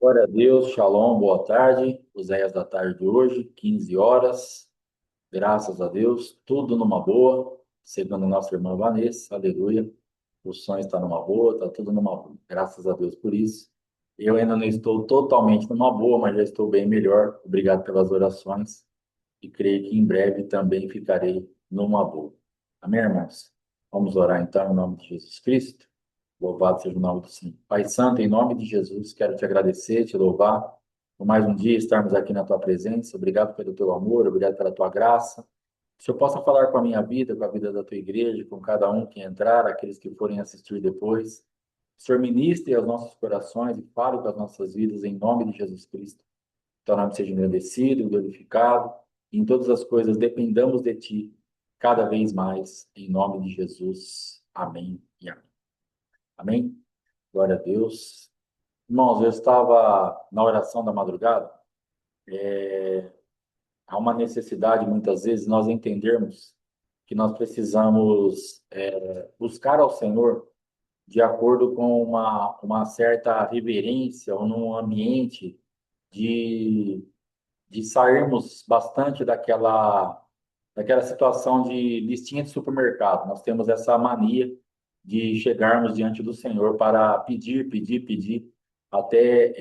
Glória a Deus, Shalom, boa tarde. Oséias da tarde de hoje, 15 horas. Graças a Deus, tudo numa boa. Segundo a nossa irmã Vanessa, aleluia. O som está numa boa, está tudo numa boa. Graças a Deus por isso. Eu ainda não estou totalmente numa boa, mas já estou bem melhor. Obrigado pelas orações e creio que em breve também ficarei numa boa. Amém, irmãos? Vamos orar então em nome de Jesus Cristo. Louvado seja o nome do Senhor. Pai Santo, em nome de Jesus, quero te agradecer, te louvar por mais um dia estarmos aqui na tua presença. Obrigado pelo teu amor, obrigado pela tua graça. Que o Senhor possa falar com a minha vida, com a vida da tua igreja, com cada um que entrar, aqueles que forem assistir depois. O Senhor ministre aos nossos corações e fale com as nossas vidas em nome de Jesus Cristo. Teu nome seja engrandecido, glorificado. E em todas as coisas dependamos de ti, cada vez mais, em nome de Jesus. Amém e amém. Amém? Glória a Deus. Irmãos, eu estava na oração da madrugada. Há uma necessidade, muitas vezes, nós entendermos que nós precisamos buscar ao Senhor de acordo com uma certa reverência ou num ambiente de, de sairmos bastante daquela situação de listinha de supermercado. Nós temos essa mania de chegarmos diante do Senhor para pedir, pedir, pedir. Até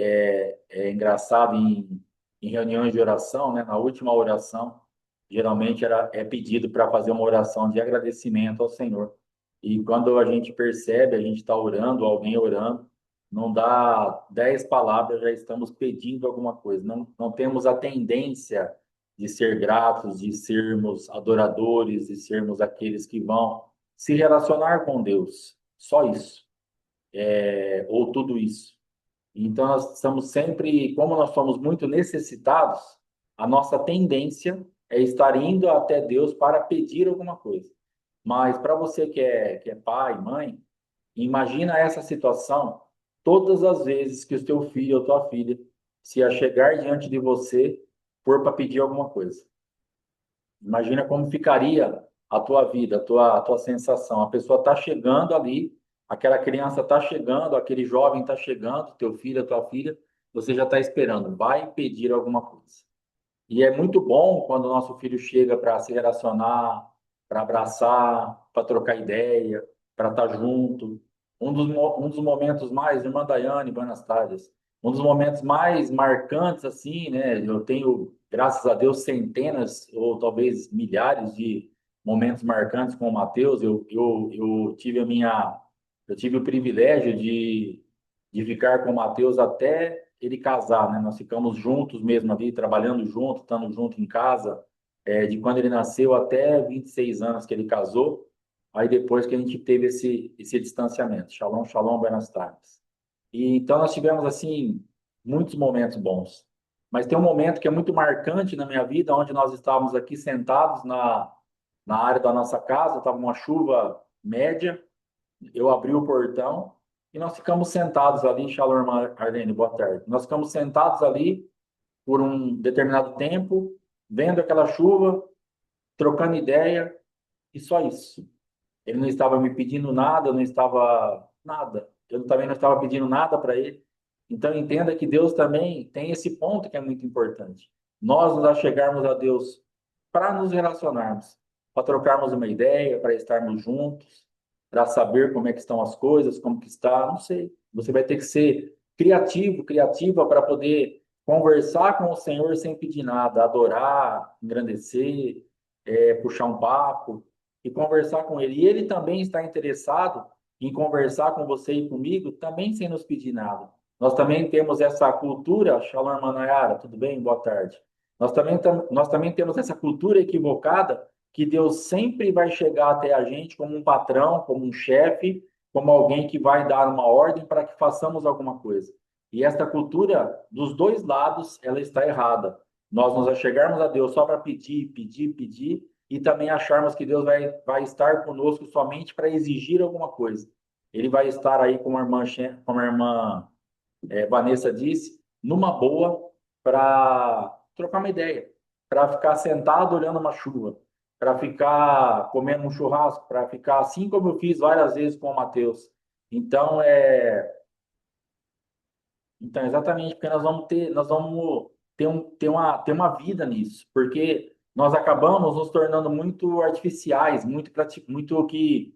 é engraçado em reuniões de oração, né? Na última oração, geralmente é pedido para fazer uma oração de agradecimento ao Senhor. E quando a gente percebe, a gente está orando, alguém orando, não dá 10 palavras, já estamos pedindo alguma coisa. Não temos a tendência de ser gratos, de sermos adoradores, de sermos aqueles que vão se relacionar com Deus. Só isso, ou tudo isso. Então, nós estamos sempre, como nós somos muito necessitados, a nossa tendência é estar indo até Deus para pedir alguma coisa. Mas para você que é pai, mãe, imagina essa situação todas as vezes que o teu filho ou tua filha se a chegar diante de você for para pedir alguma coisa. Imagina como ficaria a tua vida, a tua sensação. A pessoa está chegando ali, aquela criança está chegando, aquele jovem está chegando, teu filho, tua filha, você já está esperando, vai pedir alguma coisa. E é muito bom quando o nosso filho chega para se relacionar, para abraçar, para trocar ideia, para estar junto. Um dos momentos mais, irmã Daiane, buenas tardes, um dos momentos mais marcantes, assim, né? Eu tenho, graças a Deus, centenas ou talvez milhares de momentos marcantes com o Mateus. Eu tive eu tive o privilégio de ficar com o Mateus até ele casar, né? Nós ficamos juntos mesmo ali, trabalhando junto, estando junto em casa, de quando ele nasceu até 26 anos que ele casou. Aí depois que a gente teve esse distanciamento. Shalom, shalom, buenas tardes. E então nós tivemos assim muitos momentos bons. Mas tem um momento que é muito marcante na minha vida, onde nós estávamos aqui sentados na área da nossa casa, estava uma chuva média, eu abri o portão e nós ficamos sentados ali. Shalom, Arlene, boa tarde. Nós ficamos sentados ali por um determinado tempo, vendo aquela chuva, trocando ideia, e só isso. Ele não estava me pedindo nada, eu não estava nada. Eu também não estava pedindo nada para ele. Então entenda que Deus também tem esse ponto que é muito importante. Nós nos achegarmos a Deus para nos relacionarmos, para trocarmos uma ideia, para estarmos juntos, para saber como é que estão as coisas, como que está, não sei. Você vai ter que ser criativo, criativa para poder conversar com o Senhor sem pedir nada, adorar, engrandecer, puxar um papo e conversar com Ele. E Ele também está interessado em conversar com você e comigo, também sem nos pedir nada. Nós também temos essa cultura, Shalom Manayara, tudo bem? Boa tarde. Nós também temos essa cultura equivocada que Deus sempre vai chegar até a gente como um patrão, como um chefe, como alguém que vai dar uma ordem para que façamos alguma coisa. E esta cultura, dos dois lados, ela está errada. Nós nos achegarmos a Deus só para pedir, pedir, pedir, e também acharmos que Deus vai estar conosco somente para exigir alguma coisa. Ele vai estar aí, como a irmã Vanessa disse, numa boa para trocar uma ideia, para ficar sentado olhando uma chuva, para ficar comendo um churrasco, para ficar assim como eu fiz várias vezes com o Mateus. Então, Então, exatamente, porque nós vamos ter uma vida nisso, porque nós acabamos nos tornando muito artificiais, muito que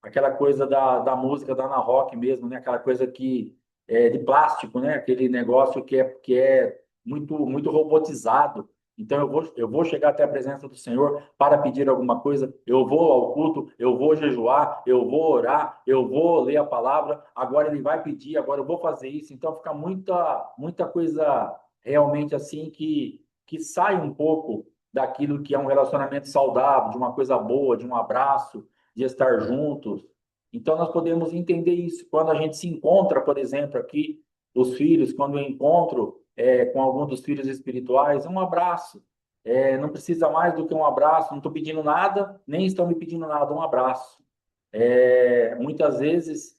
aquela coisa da música da Ana Rock mesmo, né? Aquela coisa que é de plástico, né? Aquele negócio que é muito robotizado. Então, eu vou chegar até a presença do Senhor para pedir alguma coisa, eu vou ao culto, eu vou jejuar, eu vou orar, eu vou ler a palavra, agora ele vai pedir, agora eu vou fazer isso. Então, fica muita coisa realmente assim que sai um pouco daquilo que é um relacionamento saudável, de uma coisa boa, de um abraço, de estar juntos. Então, nós podemos entender isso. Quando a gente se encontra, por exemplo, aqui, os filhos, quando eu encontro com algum dos filhos espirituais, um abraço. Não precisa mais do que um abraço, não estou pedindo nada, nem estão me pedindo nada, um abraço. Muitas vezes,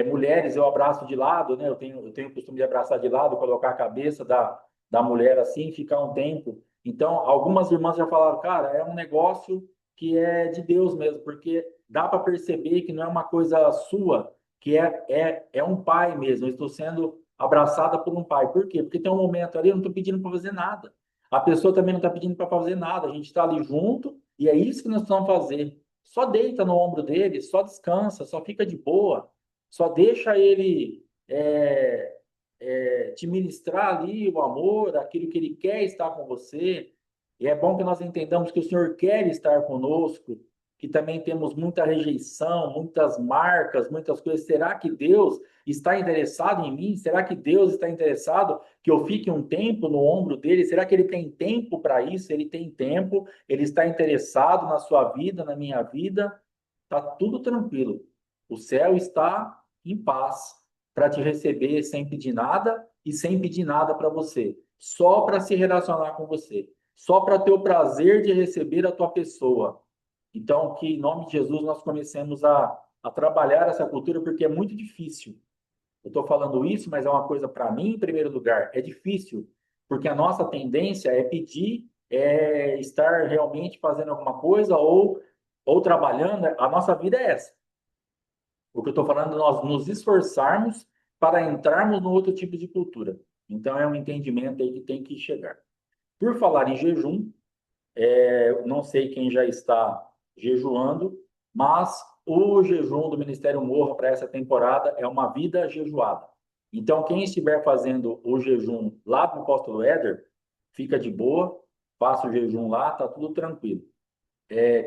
mulheres eu abraço de lado, né? Eu tenho o costume de abraçar de lado, colocar a cabeça da mulher assim, ficar um tempo. Então, algumas irmãs já falaram, cara, é um negócio que é de Deus mesmo, porque dá para perceber que não é uma coisa sua, que é um pai mesmo. Eu estou sendo abraçada por um pai. Por quê? Porque tem um momento ali, eu não estou pedindo para fazer nada. A pessoa também não está pedindo para fazer nada. A gente está ali junto e é isso que nós precisamos fazer. Só deita no ombro dele, só descansa, só fica de boa, só deixa ele te ministrar ali o amor, aquilo que ele quer estar com você. E é bom que nós entendamos que o Senhor quer estar conosco, que também temos muita rejeição, muitas marcas, muitas coisas. Será que Deus está interessado em mim? Será que Deus está interessado que eu fique um tempo no ombro dele? Será que ele tem tempo para isso? Ele tem tempo, ele está interessado na sua vida, na minha vida. Está tudo tranquilo. O céu está em paz para te receber sem pedir nada e sem pedir nada para você, só para se relacionar com você, só para ter o prazer de receber a tua pessoa. Então, que em nome de Jesus nós comecemos a trabalhar essa cultura, porque é muito difícil. Eu estou falando isso, mas é uma coisa para mim, em primeiro lugar, é difícil, porque a nossa tendência é pedir, estar realmente fazendo alguma coisa ou trabalhando. A nossa vida é essa. O que eu estou falando é nós nos esforçarmos para entrarmos no outro tipo de cultura. Então, é um entendimento aí que tem que chegar. Por falar em jejum, eu não sei quem já está jejuando, mas o jejum do Ministério Morra para essa temporada é uma vida jejuada. Então, quem estiver fazendo o jejum lá para o Apóstolo Éder, fica de boa, faça o jejum lá, tá tudo tranquilo.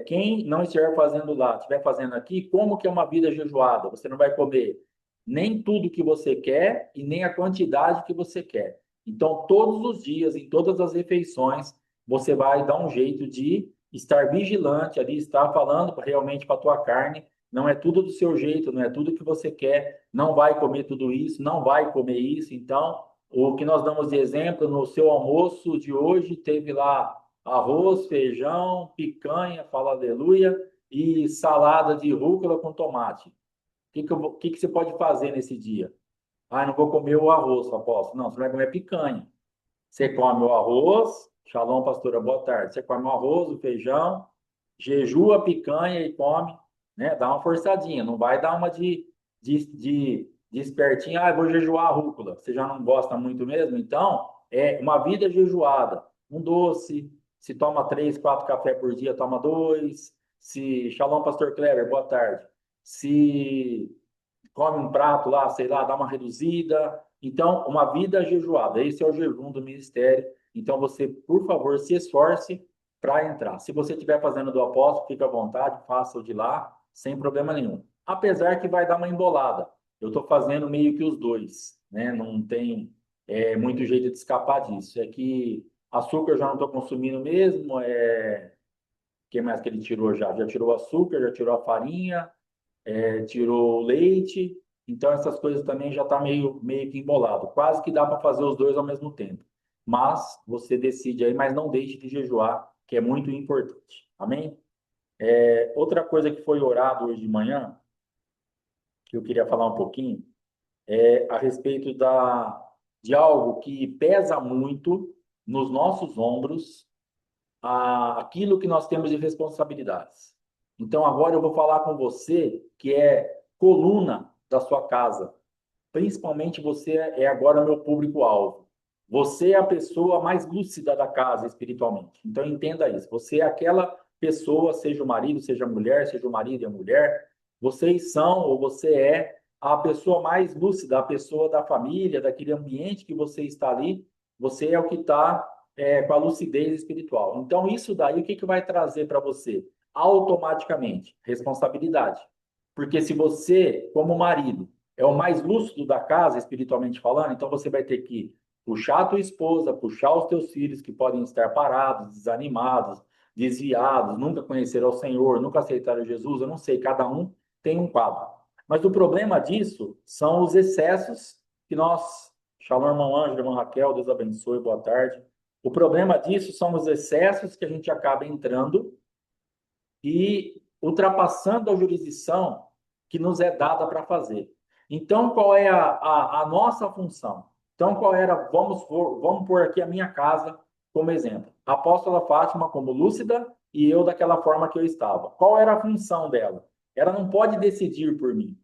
Quem não estiver fazendo lá, estiver fazendo aqui, como que é uma vida jejuada? Você não vai comer nem tudo que você quer e nem a quantidade que você quer. Então, todos os dias, em todas as refeições, você vai dar um jeito de estar vigilante ali, estar falando realmente para a tua carne. Não é tudo do seu jeito, não é tudo que você quer. Não vai comer tudo isso, não vai comer isso. Então, o que nós damos de exemplo no seu almoço de hoje, teve lá arroz, feijão, picanha, fala aleluia, e salada de rúcula com tomate. O que que você pode fazer nesse dia? Ah, não vou comer o arroz, apóstolo. Não, você vai comer picanha. Você come o arroz, shalom, pastora, boa tarde. Você come o arroz, o feijão, jejua a picanha e come, né? Dá uma forçadinha, não vai dar uma de espertinho, ah, eu vou jejuar a rúcula. Você já não gosta muito mesmo? Então, é uma vida jejuada. Um doce, se toma 3, 4 café por dia, toma dois. Se, shalom, pastor Kleber, boa tarde. Se come um prato lá, sei lá, dá uma reduzida. Então, uma vida jejuada. Esse é o jejum do ministério. Então, você, por favor, se esforce para entrar. Se você estiver fazendo do apóstolo, fique à vontade, faça o de lá, sem problema nenhum. Apesar que vai dar uma embolada. Eu estou fazendo meio que os dois, né? Não tem muito jeito de escapar disso. É que açúcar eu já não estou consumindo mesmo. O que mais que ele tirou já? Já tirou o açúcar, já tirou a farinha, tirou o leite, então essas coisas também já está meio que embolado. Quase que dá para fazer os dois ao mesmo tempo. Mas você decide aí, mas não deixe de jejuar, que é muito importante. Amém? Outra coisa que foi orado hoje de manhã, que eu queria falar um pouquinho, é a respeito de algo que pesa muito nos nossos ombros, aquilo que nós temos de responsabilidades. Então, agora eu vou falar com você que é coluna da sua casa. principalmente você é agora meu público-alvo. Você é a pessoa mais lúcida da casa espiritualmente. Então entenda isso. Você é aquela pessoa, seja o marido, seja a mulher, seja o marido e a mulher, vocês são ou você é a pessoa mais lúcida, a pessoa da família, daquele ambiente que você está ali. Você é o que está com a lucidez espiritual. Então isso daí, o que vai trazer para você? Automaticamente, responsabilidade. Porque se você, como marido, é o mais lúcido da casa, espiritualmente falando, então você vai ter que puxar a tua esposa, puxar os teus filhos que podem estar parados, desanimados, desviados, nunca conheceram o Senhor, nunca aceitaram Jesus, eu não sei, cada um tem um quadro. Mas o problema disso são os excessos que nós, Shalom, irmão Ângelo, irmã Raquel, Deus abençoe, boa tarde. O problema disso são os excessos que a gente acaba entrando e ultrapassando a jurisdição que nos é dada para fazer. Então, qual é a nossa função? Então, qual era, vamos pôr aqui a minha casa como exemplo. A apóstola Fátima como lúcida e eu daquela forma que eu estava. Qual era a função dela? Ela não pode decidir por mim.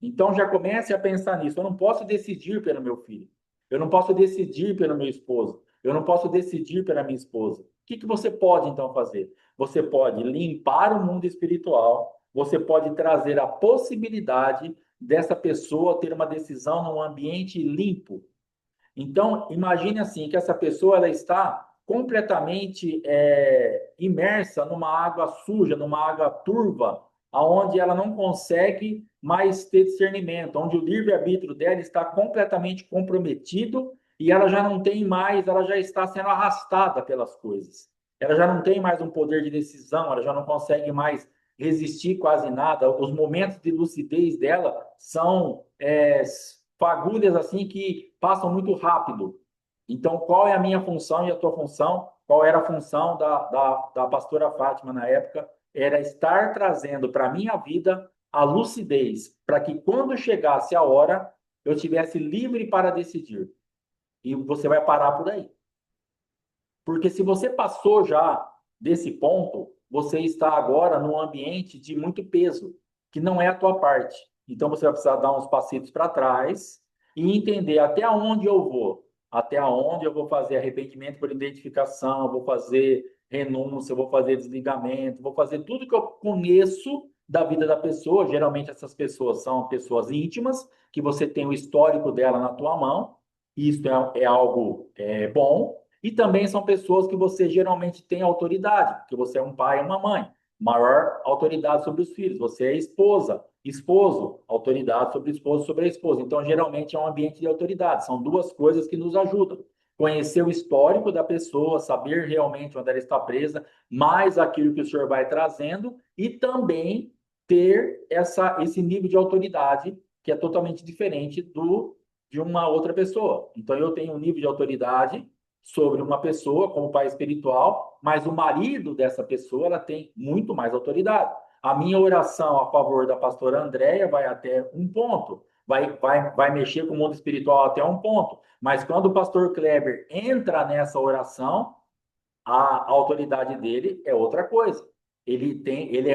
Então, já comece a pensar nisso. Eu não posso decidir pelo meu filho. Eu não posso decidir pelo meu esposo. Eu não posso decidir pela minha esposa. O que você pode, então, fazer? Você pode limpar o mundo espiritual. Você pode trazer a possibilidade dessa pessoa ter uma decisão num ambiente limpo. Então, imagine assim, que essa pessoa ela está completamente imersa numa água suja, numa água turva, aonde ela não consegue mais ter discernimento, onde o livre-arbítrio dela está completamente comprometido e ela já não tem mais, ela já está sendo arrastada pelas coisas. Ela já não tem mais um poder de decisão, ela já não consegue mais resistir quase nada. Os momentos de lucidez dela são fagulhas assim que passam muito rápido. Então, qual é a minha função e a tua função? Qual era a função da pastora Fátima na época? Era estar trazendo para a minha vida a lucidez, para que quando chegasse a hora, eu tivesse livre para decidir. E você vai parar por aí. Porque se você passou já desse ponto, você está agora num ambiente de muito peso, que não é a tua parte. Então você vai precisar dar uns passitos para trás e entender até onde eu vou. Até onde eu vou fazer arrependimento por identificação, vou fazer renúncia, vou fazer desligamento, vou fazer tudo que eu conheço da vida da pessoa. Geralmente essas pessoas são pessoas íntimas, que você tem o histórico dela na tua mão. Isso é algo bom. E também são pessoas que você geralmente tem autoridade, porque você é um pai e uma mãe, maior autoridade sobre os filhos. Você é esposa, esposo, autoridade sobre o esposo, sobre a esposa. Então, geralmente é um ambiente de autoridade. São duas coisas que nos ajudam. Conhecer o histórico da pessoa, saber realmente onde ela está presa, mais aquilo que o senhor vai trazendo, e também ter esse nível de autoridade que é totalmente diferente de uma outra pessoa. Então, eu tenho um nível de autoridade sobre uma pessoa como pai espiritual, mas o marido dessa pessoa ela tem muito mais autoridade. A minha oração a favor da pastora Andréia vai até um ponto, vai mexer com o mundo espiritual até um ponto, mas quando o pastor Kleber entra nessa oração, a autoridade dele é outra coisa. Ele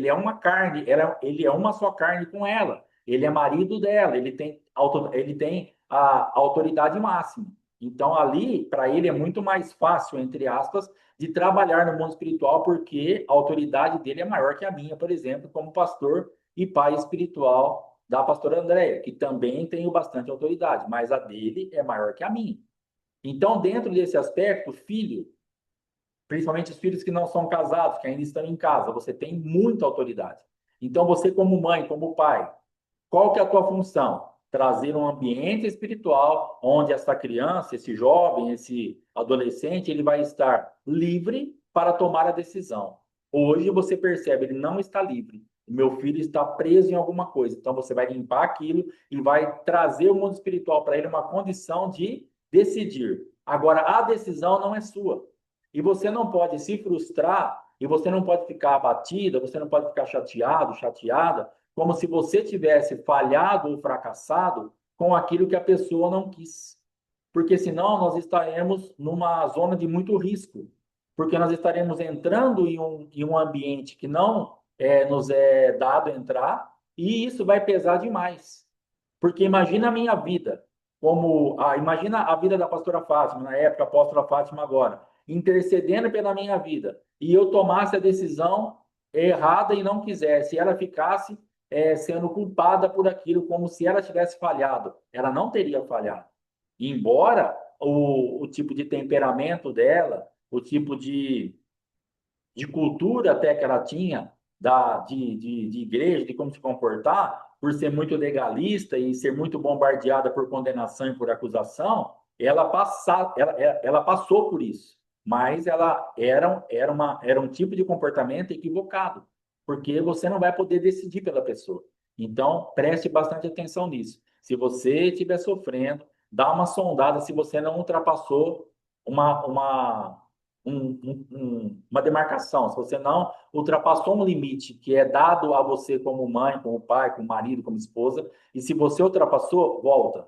é uma carne, ele é uma só carne com ela. Ele é marido dela, ele tem a autoridade máxima. Então, ali, para ele, é muito mais fácil, entre aspas, de trabalhar no mundo espiritual, porque a autoridade dele é maior que a minha, por exemplo, como pastor e pai espiritual da pastora Andréia, que também tenho bastante autoridade, mas a dele é maior que a minha. Então, dentro desse aspecto, filho, principalmente os filhos que não são casados, que ainda estão em casa, você tem muita autoridade. Então, você como mãe, como pai, qual que é a tua função? Trazer um ambiente espiritual onde essa criança, esse jovem, esse adolescente, ele vai estar livre para tomar a decisão. Hoje você percebe, ele não está livre. O meu filho está preso em alguma coisa. Então você vai limpar aquilo e vai trazer o mundo espiritual para ele uma condição de decidir. Agora, a decisão não é sua. E você não pode se frustrar, e você não pode ficar abatida, você não pode ficar chateado, chateada, como se você tivesse falhado ou fracassado com aquilo que a pessoa não quis. Porque senão nós estaremos numa zona de muito risco. Porque nós estaremos entrando em um ambiente que não nos é dado entrar, e isso vai pesar demais. Porque imagina a minha vida, imagina a vida da pastora Fátima, na época, a apóstola Fátima agora, intercedendo pela minha vida, e eu tomasse a decisão errada e não quisesse, e ela ficasse sendo culpada por aquilo, como se ela tivesse falhado. Ela não teria falhado. Embora o tipo de temperamento dela, o tipo de cultura até que ela tinha de igreja, de como se comportar, por ser muito legalista e ser muito bombardeada por condenação e por acusação, ela passou por isso. Mas ela era um tipo de comportamento equivocado, porque você não vai poder decidir pela pessoa. Então, preste bastante atenção nisso. Se você estiver sofrendo, dá uma sondada se você não ultrapassou uma uma demarcação, se você não ultrapassou um limite que é dado a você como mãe, como pai, como marido, como esposa, e se você ultrapassou, volta.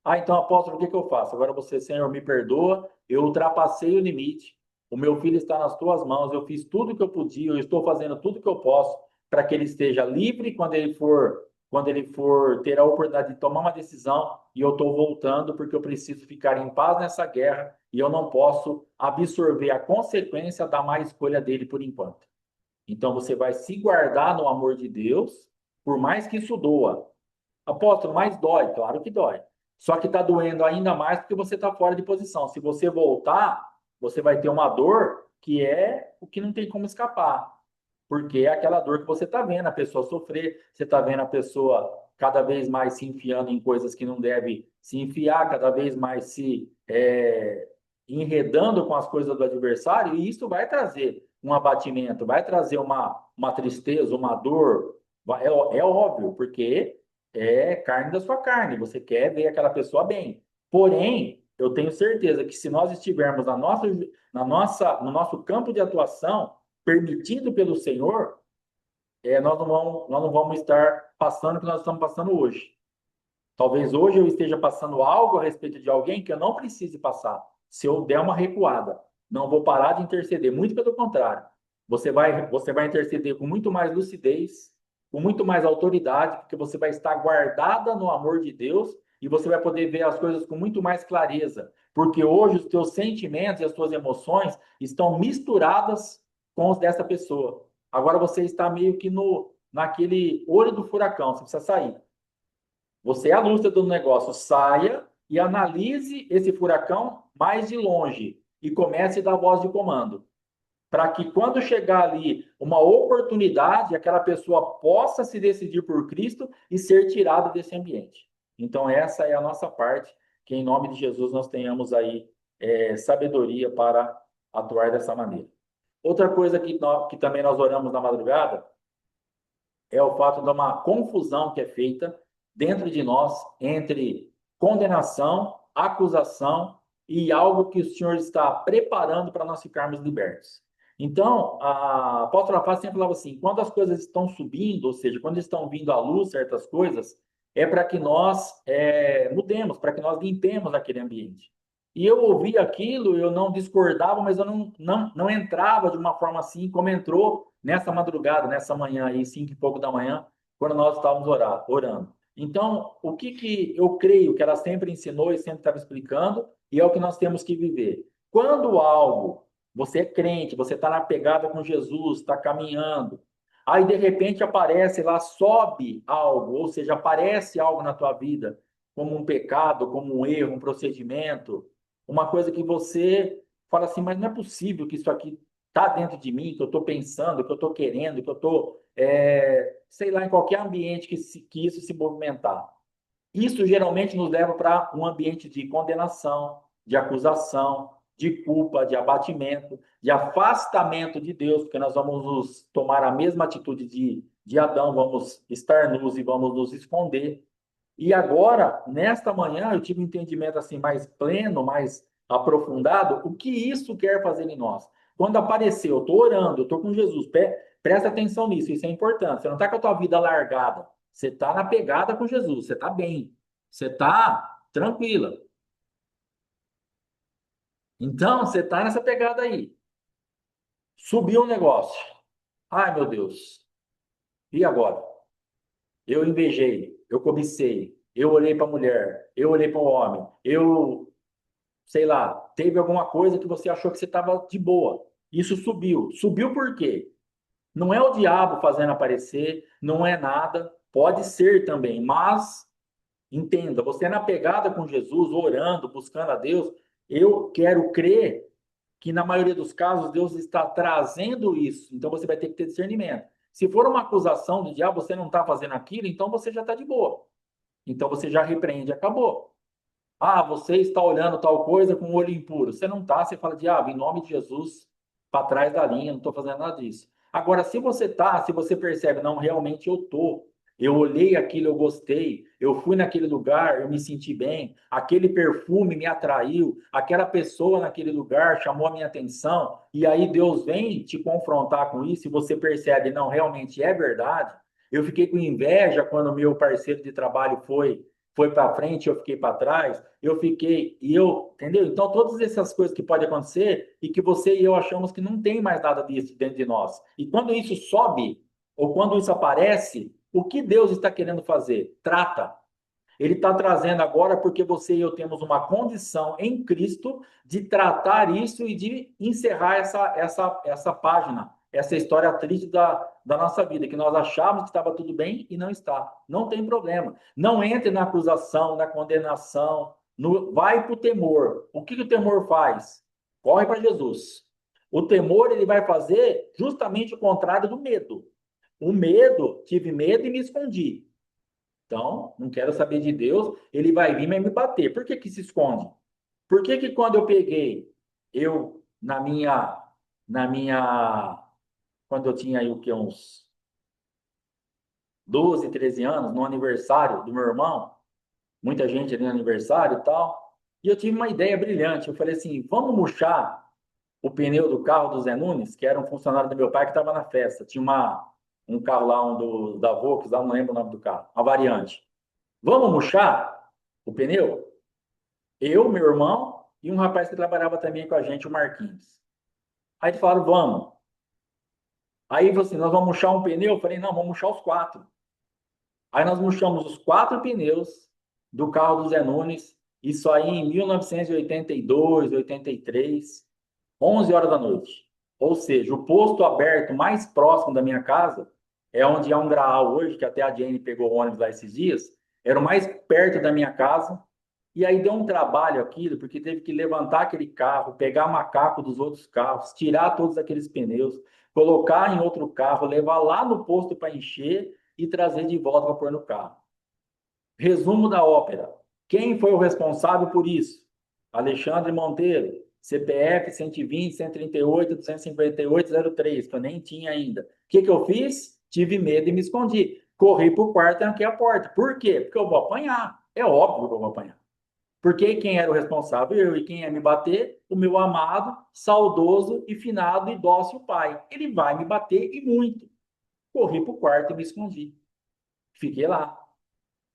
Ah, então, apóstolo, o que que eu faço? Agora você, Senhor, me perdoa, eu ultrapassei o limite, o meu filho está nas tuas mãos, eu fiz tudo o que eu podia, eu estou fazendo tudo o que eu posso para que ele esteja livre quando ele for ter a oportunidade de tomar uma decisão, e eu estou voltando porque eu preciso ficar em paz nessa guerra e eu não posso absorver a consequência da má escolha dele por enquanto. Então você vai se guardar no amor de Deus, por mais que isso doa. Apóstolo, mas dói, claro que dói. Só que está doendo ainda mais porque você está fora de posição. Se você voltar, você vai ter uma dor que é o que não tem como escapar. Porque é aquela dor que você está vendo a pessoa sofrer, você está vendo a pessoa cada vez mais se enfiando em coisas que não deve se enfiar, cada vez mais se enredando com as coisas do adversário, e isso vai trazer um abatimento, vai trazer uma tristeza, uma dor. É óbvio, porque é carne da sua carne, você quer ver aquela pessoa bem. Porém, eu tenho certeza que se nós estivermos no nosso campo de atuação, permitido pelo Senhor, nós não vamos estar passando o que nós estamos passando hoje. Talvez hoje eu esteja passando algo a respeito de alguém que eu não precise passar. Se eu der uma recuada, não vou parar de interceder. Muito pelo contrário. Você vai interceder com muito mais lucidez, com muito mais autoridade, porque você vai estar guardada no amor de Deus e você vai poder ver as coisas com muito mais clareza. Porque hoje os teus sentimentos e as tuas emoções estão misturadas com os dessa pessoa. Agora você está meio que naquele olho do furacão, você precisa sair. Você é a luz do negócio, saia e analise esse furacão mais de longe e comece a dar voz de comando, para que quando chegar ali uma oportunidade, aquela pessoa possa se decidir por Cristo e ser tirada desse ambiente. Então, essa é a nossa parte, que em nome de Jesus nós tenhamos aí sabedoria para atuar dessa maneira. Outra coisa que também nós oramos na madrugada é o fato de uma confusão que é feita dentro de nós entre condenação, acusação e algo que o Senhor está preparando para nós ficarmos libertos. Então, a apóstola Fátima sempre falava assim: quando as coisas estão subindo, ou seja, quando estão vindo à luz certas coisas, é para que nós mudemos, para que nós limpemos aquele ambiente. E eu ouvia aquilo, eu não discordava, mas eu não entrava de uma forma assim como entrou nessa madrugada, nessa manhã aí, 5 e pouco da manhã, quando nós estávamos orando. Então, o que eu creio que ela sempre ensinou e sempre estava explicando, e é o que nós temos que viver. Quando algo, você é crente, você está na pegada com Jesus, está caminhando, aí de repente aparece lá, sobe algo, ou seja, aparece algo na tua vida, como um pecado, como um erro, um procedimento, uma coisa que você fala assim, mas não é possível que isso aqui está dentro de mim, que eu estou pensando, que eu estou querendo, que eu estou, sei lá, em qualquer ambiente que isso se movimentar. Isso geralmente nos leva para um ambiente de condenação, de acusação, de culpa, de abatimento, de afastamento de Deus, porque nós vamos tomar a mesma atitude de Adão, vamos estar nus e vamos nos esconder. E agora, nesta manhã, eu tive um entendimento assim mais pleno, mais aprofundado, o que isso quer fazer em nós. Quando apareceu, eu estou orando, eu estou com Jesus, presta atenção nisso, isso é importante. Você não está com a tua vida largada, você está na pegada com Jesus, você está bem, você está tranquila. Então, você está nessa pegada aí. Subiu um negócio. Ai, meu Deus. E agora? Eu invejei, eu cobicei, eu olhei para a mulher, eu olhei para o homem, eu, sei lá, teve alguma coisa que você achou que você estava de boa. Isso subiu. Subiu por quê? Não é o diabo fazendo aparecer, não é nada. Pode ser também, mas entenda, você é na pegada com Jesus, orando, buscando a Deus. Eu quero crer que na maioria dos casos Deus está trazendo isso. Então você vai ter que ter discernimento. Se for uma acusação do diabo, você não está fazendo aquilo, então você já está de boa. Então você já repreende, acabou. Ah, você está olhando tal coisa com o olho impuro. Você não está, você fala, diabo, em nome de Jesus, para trás da linha, não estou fazendo nada disso. Agora, se você está, se você percebe, não, realmente eu estou. Eu olhei aquilo, eu gostei, eu fui naquele lugar, eu me senti bem, aquele perfume me atraiu, aquela pessoa naquele lugar chamou a minha atenção, e aí Deus vem te confrontar com isso, e você percebe, não, realmente é verdade. Eu fiquei com inveja quando o meu parceiro de trabalho foi para frente, eu fiquei para trás, eu fiquei, e eu, entendeu? Então, todas essas coisas que podem acontecer e que você e eu achamos que não tem mais nada disso dentro de nós. E quando isso sobe, ou quando isso aparece, o que Deus está querendo fazer? Trata. Ele está trazendo agora porque você e eu temos uma condição em Cristo de tratar isso e de encerrar essa página, essa história triste da nossa vida, que nós achávamos que estava tudo bem e não está. Não tem problema. Não entre na acusação, na condenação. Vai para o temor. O que o temor faz? Corre para Jesus. O temor ele vai fazer justamente o contrário do medo. O medo, tive medo e me escondi. Então, não quero saber de Deus, ele vai vir e me bater. Por que que se esconde? Por que que quando eu peguei, eu, na minha, quando eu tinha aí o que, uns 12, 13 anos, no aniversário do meu irmão, muita gente ali no aniversário e tal, e eu tive uma ideia brilhante. Eu falei assim, vamos murchar o pneu do carro do Zé Nunes, que era um funcionário do meu pai que estava na festa. Tinha um carro lá, da Volks, lá não lembro o nome do carro, uma variante. Vamos murchar o pneu? Eu, meu irmão e um rapaz que trabalhava também com a gente, o Marquinhos. Aí eles falaram, vamos. Aí assim, nós vamos murchar um pneu? Eu falei, não, vamos murchar os quatro. Aí nós murchamos os quatro pneus do carro do Zé Nunes, isso aí em 1982, 83, 11 horas da noite. Ou seja, o posto aberto mais próximo da minha casa, é onde há um Graal hoje, que até a Jane pegou o ônibus lá esses dias, era o mais perto da minha casa. E aí deu um trabalho aquilo, porque teve que levantar aquele carro, pegar macaco dos outros carros, tirar todos aqueles pneus, colocar em outro carro, levar lá no posto para encher e trazer de volta para pôr no carro. Resumo da ópera. Quem foi o responsável por isso? Alexandre Monteiro, CPF 120, 138, 258, 03, que eu nem tinha ainda. O que eu fiz? Tive medo e me escondi. Corri para o quarto e tranquei a porta. Por quê? Porque eu vou apanhar. É óbvio que eu vou apanhar. Porque quem era o responsável? Eu. E quem ia me bater? O meu amado, saudoso e finado e dócil pai. Ele vai me bater e muito. Corri para o quarto e me escondi. Fiquei lá.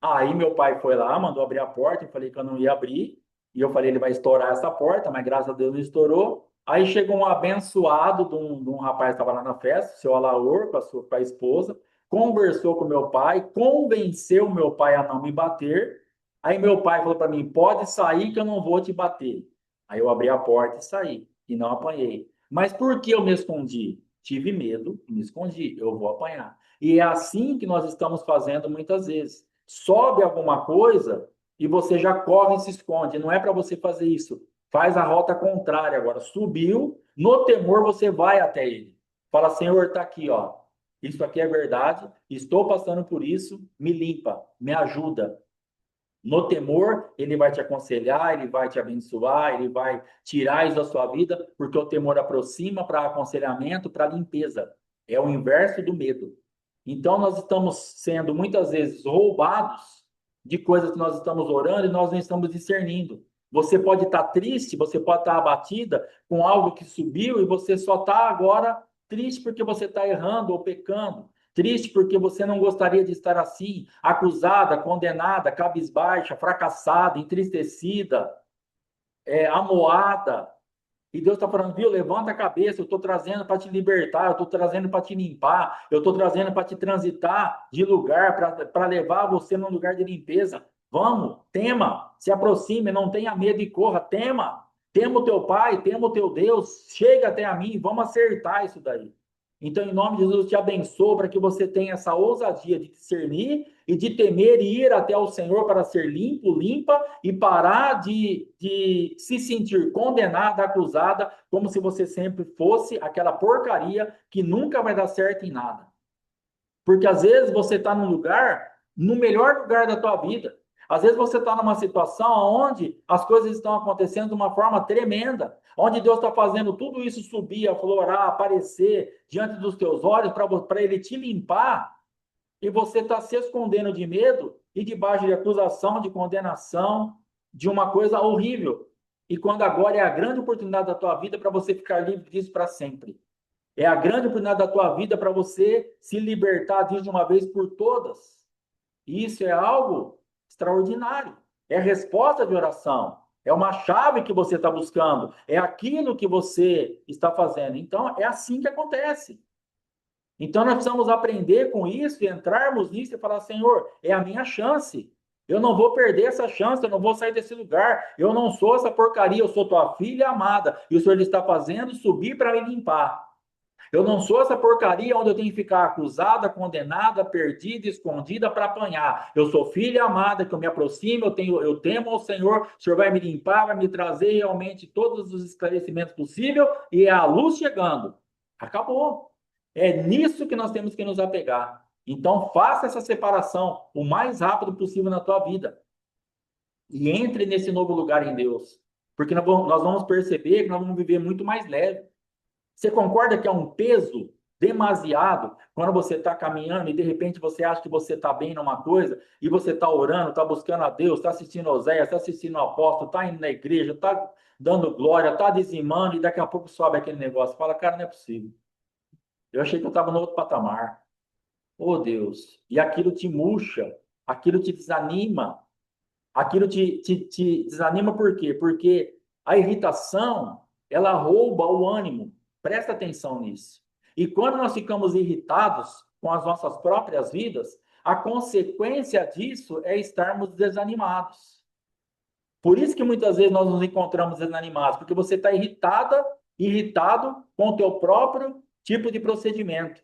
Aí meu pai foi lá, mandou abrir a porta, eu falei que eu não ia abrir, e eu falei, ele vai estourar essa porta, mas graças a Deus não estourou. Aí chegou um abençoado de um rapaz que estava lá na festa, o seu Alaor, com a esposa, conversou com meu pai, convenceu meu pai a não me bater. Aí meu pai falou para mim, pode sair que eu não vou te bater. Aí eu abri a porta e saí, e não apanhei. Mas por que eu me escondi? Tive medo, me escondi, eu vou apanhar. E é assim que nós estamos fazendo muitas vezes. Sobe alguma coisa e você já corre e se esconde. Não é para você fazer isso. Faz a rota contrária agora. Subiu, no temor você vai até ele. Fala, Senhor, está aqui, ó. Isso aqui é verdade. Estou passando por isso. Me limpa, me ajuda. No temor, ele vai te aconselhar, ele vai te abençoar, ele vai tirar isso da sua vida, porque o temor aproxima para aconselhamento, para limpeza. É o inverso do medo. Então, nós estamos sendo muitas vezes roubados de coisas que nós estamos orando e nós não estamos discernindo. Você pode estar triste, você pode estar abatida com algo que subiu e você só está agora triste porque você está errando ou pecando. Triste porque você não gostaria de estar assim, acusada, condenada, cabisbaixa, fracassada, entristecida, amoada. E Deus está falando, viu, levanta a cabeça, eu estou trazendo para te libertar, eu estou trazendo para te limpar, eu estou trazendo para te transitar de lugar, para levar você num lugar de limpeza. Vamos, tema, se aproxime, não tenha medo e corra, tema. Tema o teu Pai, tema o teu Deus, chega até a mim, vamos acertar isso daí. Então, em nome de Jesus, eu te abençoo para que você tenha essa ousadia de discernir e de temer e ir até o Senhor para ser limpo, limpa e parar de se sentir condenada, acusada, como se você sempre fosse aquela porcaria que nunca vai dar certo em nada. Porque às vezes você está num lugar, no melhor lugar da tua vida. Às vezes você está numa situação onde as coisas estão acontecendo de uma forma tremenda, onde Deus está fazendo tudo isso subir, aflorar, aparecer diante dos teus olhos para Ele te limpar, e você está se escondendo de medo e debaixo de acusação, de condenação, de uma coisa horrível. E quando agora é a grande oportunidade da tua vida para você ficar livre disso para sempre. É a grande oportunidade da tua vida para você se libertar disso de uma vez por todas. E isso é algo extraordinário. É resposta de oração. É uma chave que você está buscando. É aquilo que você está fazendo. Então, é assim que acontece. Então, nós precisamos aprender com isso e entrarmos nisso e falar: Senhor, é a minha chance. Eu não vou perder essa chance, eu não vou sair desse lugar. Eu não sou essa porcaria, eu sou tua filha amada. E o Senhor está fazendo subir para me limpar. Eu não sou essa porcaria onde eu tenho que ficar acusada, condenada, perdida, escondida para apanhar. Eu sou filha amada, que eu me aproximo, eu temo ao Senhor, o Senhor vai me limpar, vai me trazer realmente todos os esclarecimentos possíveis e é a luz chegando. Acabou. É nisso que nós temos que nos apegar. Então, faça essa separação o mais rápido possível na tua vida. E entre nesse novo lugar em Deus. Porque nós vamos perceber que nós vamos viver muito mais leve. Você concorda que é um peso demasiado quando você está caminhando e de repente você acha que você está bem numa coisa e você está orando, está buscando a Deus, está assistindo Oséias, está assistindo o apóstolo, está indo na igreja, está dando glória, está dizimando e daqui a pouco sobe aquele negócio. Fala, cara, não é possível. Eu achei que eu estava no outro patamar. Oh, Deus. E aquilo te murcha, aquilo te desanima, aquilo te desanima por quê? Porque a irritação, ela rouba o ânimo. Presta atenção nisso. E quando nós ficamos irritados com as nossas próprias vidas, a consequência disso é estarmos desanimados. Por isso que muitas vezes nós nos encontramos desanimados, porque você está irritado com o teu próprio tipo de procedimento.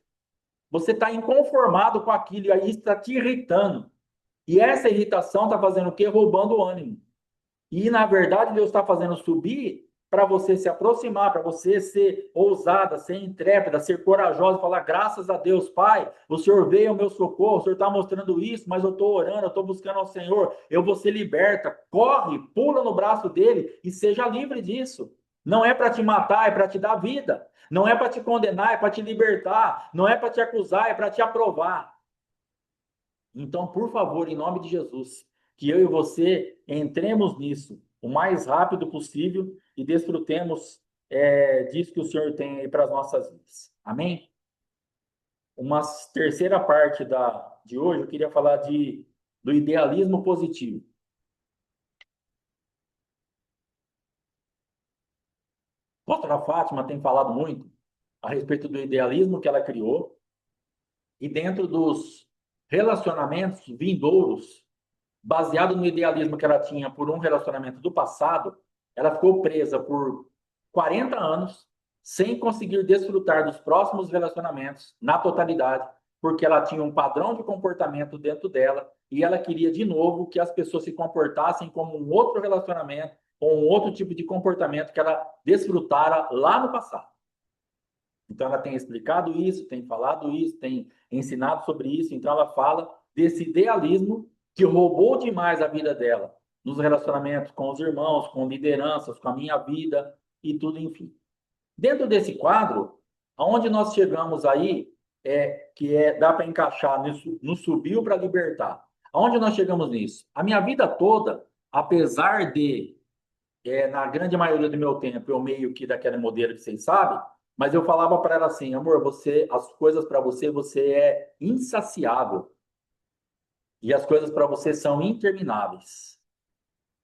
Você está inconformado com aquilo e aí está te irritando. E essa irritação está fazendo o quê? Roubando o ânimo. E, na verdade, Deus está fazendo subir para você se aproximar, para você ser ousada, ser intrépida, ser corajosa, falar: graças a Deus, Pai, o Senhor veio ao meu socorro, o Senhor está mostrando isso, mas eu estou orando, eu estou buscando ao Senhor, eu vou ser liberta. Corre, pula no braço dele e seja livre disso. Não é para te matar, é para te dar vida. Não é para te condenar, é para te libertar. Não é para te acusar, é para te aprovar. Então, por favor, em nome de Jesus, que eu e você entremos nisso o mais rápido possível e desfrutemos disso que o Senhor tem aí para as nossas vidas. Amém? Uma terceira parte de hoje, eu queria falar do idealismo positivo. A pastora Fátima tem falado muito a respeito do idealismo que ela criou e dentro dos relacionamentos vindouros baseado no idealismo que ela tinha por um relacionamento do passado, ela ficou presa por 40 anos sem conseguir desfrutar dos próximos relacionamentos na totalidade, porque ela tinha um padrão de comportamento dentro dela e ela queria de novo que as pessoas se comportassem como um outro relacionamento ou um outro tipo de comportamento que ela desfrutara lá no passado. Então ela tem explicado isso, tem falado isso, tem ensinado sobre isso, então ela fala desse idealismo que roubou demais a vida dela, nos relacionamentos com os irmãos, com lideranças, com a minha vida e tudo, enfim. Dentro desse quadro, aonde nós chegamos aí, dá para encaixar nisso, no subiu para libertar. Aonde nós chegamos nisso? A minha vida toda, apesar de, na grande maioria do meu tempo, eu meio que daquele modelo que vocês sabem, mas eu falava para ela assim: amor, as coisas para você, você é insaciável. E as coisas para você são intermináveis.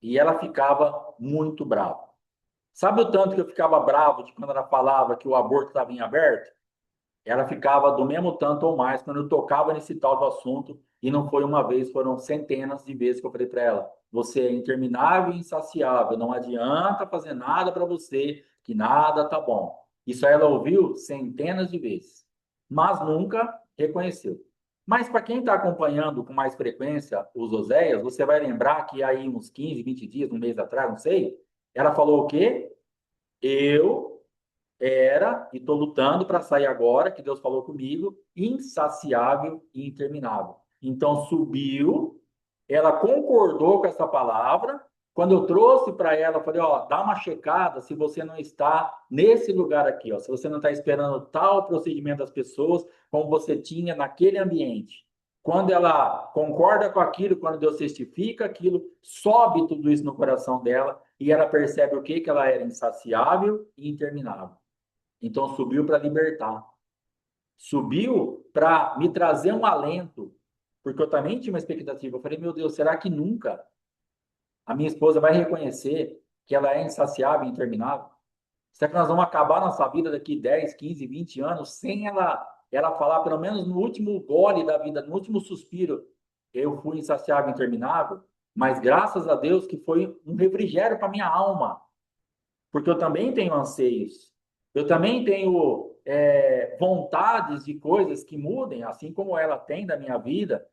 E ela ficava muito brava. Sabe o tanto que eu ficava bravo de quando ela falava que o aborto estava em aberto? Ela ficava do mesmo tanto ou mais quando eu tocava nesse tal do assunto E não foi uma vez, foram centenas de vezes que eu falei para ela: você é interminável e insaciável, não adianta fazer nada para você, que nada tá bom. Isso ela ouviu centenas de vezes, mas nunca reconheceu. Mas para quem está acompanhando com mais frequência os Oséias, você vai lembrar que aí uns 15, 20 dias, um mês atrás, não sei, ela falou o quê? Eu era, e estou lutando para sair agora, que Deus falou comigo, insaciável e interminável. Então subiu, ela concordou com essa palavra. Quando eu trouxe para ela, eu falei: ó, dá uma checada se você não está nesse lugar aqui, ó, se você não está esperando tal procedimento das pessoas como você tinha naquele ambiente. Quando ela concorda com aquilo, quando Deus testifica aquilo, sobe tudo isso no coração dela e ela percebe o quê? Que ela era insaciável e interminável. Então subiu para libertar. Subiu para me trazer um alento. Porque eu também tinha uma expectativa. Eu falei: meu Deus, será que nunca a minha esposa vai reconhecer que ela é insaciável e interminável? Será que nós vamos acabar nossa vida daqui 10, 15, 20 anos sem ela falar, pelo menos no último gole da vida, no último suspiro, eu fui insaciável e interminável? Mas graças a Deus que foi um refrigério para minha alma, porque eu também tenho anseios, eu também tenho vontades de coisas que mudem, assim como ela tem da minha vida,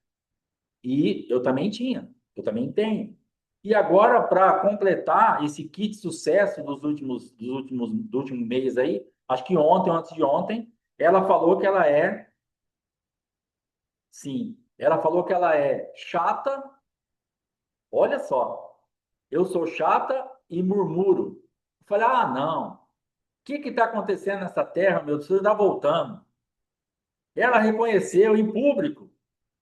e eu também tinha, eu também tenho. E agora, para completar esse kit sucesso do último mês aí, acho que ontem, antes de ontem, ela falou que ela é, sim, ela falou que ela é chata. Olha só, eu sou chata e murmuro. Eu falei: ah, não. O que está acontecendo nessa terra, meu Deus? Você está voltando. Ela reconheceu em público.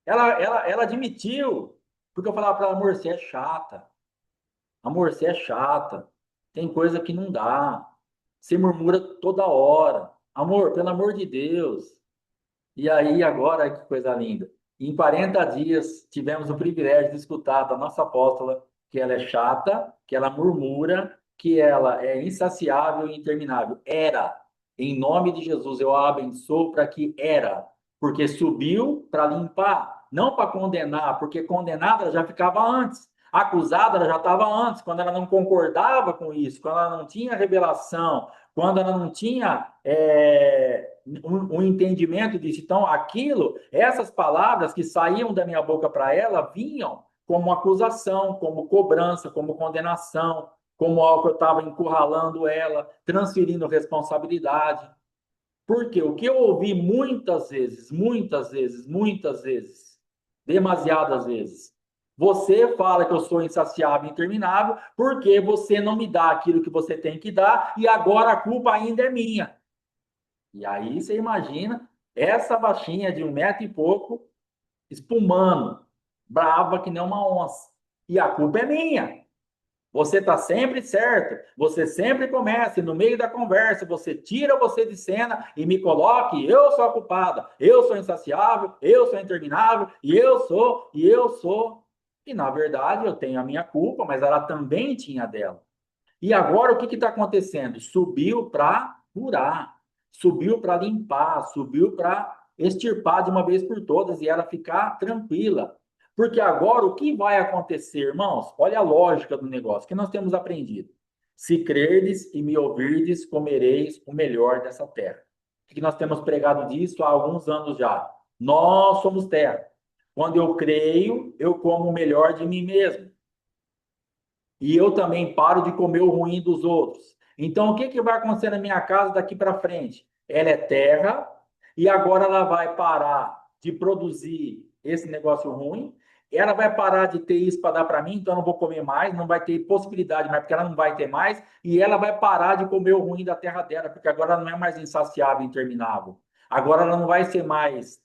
Ela admitiu. Porque eu falava para ela: amor, você é chata. Amor, você é chata. Tem coisa que não dá. Você murmura toda hora. Amor, pelo amor de Deus. E aí, agora, que coisa linda. Em 40 dias, tivemos o privilégio de escutar da nossa apóstola que ela é chata, que ela murmura, que ela é insaciável e interminável. Era. Em nome de Jesus, eu a abençoo para que era. Porque subiu para limpar, não para condenar, porque condenada ela já ficava antes. Acusada ela já estava antes, quando ela não concordava com isso, quando ela não tinha revelação, quando ela não tinha um entendimento disso. Então, aquilo, essas palavras que saíam da minha boca para ela, vinham como acusação, como cobrança, como condenação, como algo que eu estava encurralando ela, transferindo responsabilidade. Porque o que eu ouvi muitas vezes, muitas vezes, muitas vezes, demasiadas vezes, você fala que eu sou insaciável e interminável porque você não me dá aquilo que você tem que dar e agora a culpa ainda é minha. E aí você imagina essa baixinha de 1 metro e pouco, espumando, brava que nem uma onça. E a culpa é minha. Você está sempre certo, você sempre começa, e no meio da conversa, você tira você de cena e me coloque, eu sou a culpada, eu sou insaciável, eu sou interminável, e eu sou, e eu sou. E na verdade eu tenho a minha culpa, mas ela também tinha a dela. E agora o que está acontecendo? Subiu para curar, subiu para limpar, subiu para extirpar de uma vez por todas e ela ficar tranquila. Porque agora o que vai acontecer, irmãos? Olha a lógica do negócio que nós temos aprendido. Se crerdes e me ouvirdes, comereis o melhor dessa terra. O que nós temos pregado disso há alguns anos já? Nós somos terra. Quando eu creio, eu como o melhor de mim mesmo. E eu também paro de comer o ruim dos outros. Então, o que, que vai acontecer na minha casa daqui para frente? Ela é terra e agora ela vai parar de produzir esse negócio ruim. Ela vai parar de ter isso para dar para mim, então eu não vou comer mais, não vai ter possibilidade mais, porque ela não vai ter mais. E ela vai parar de comer o ruim da terra dela, porque agora ela não é mais insaciável, interminável. Agora ela não vai ser mais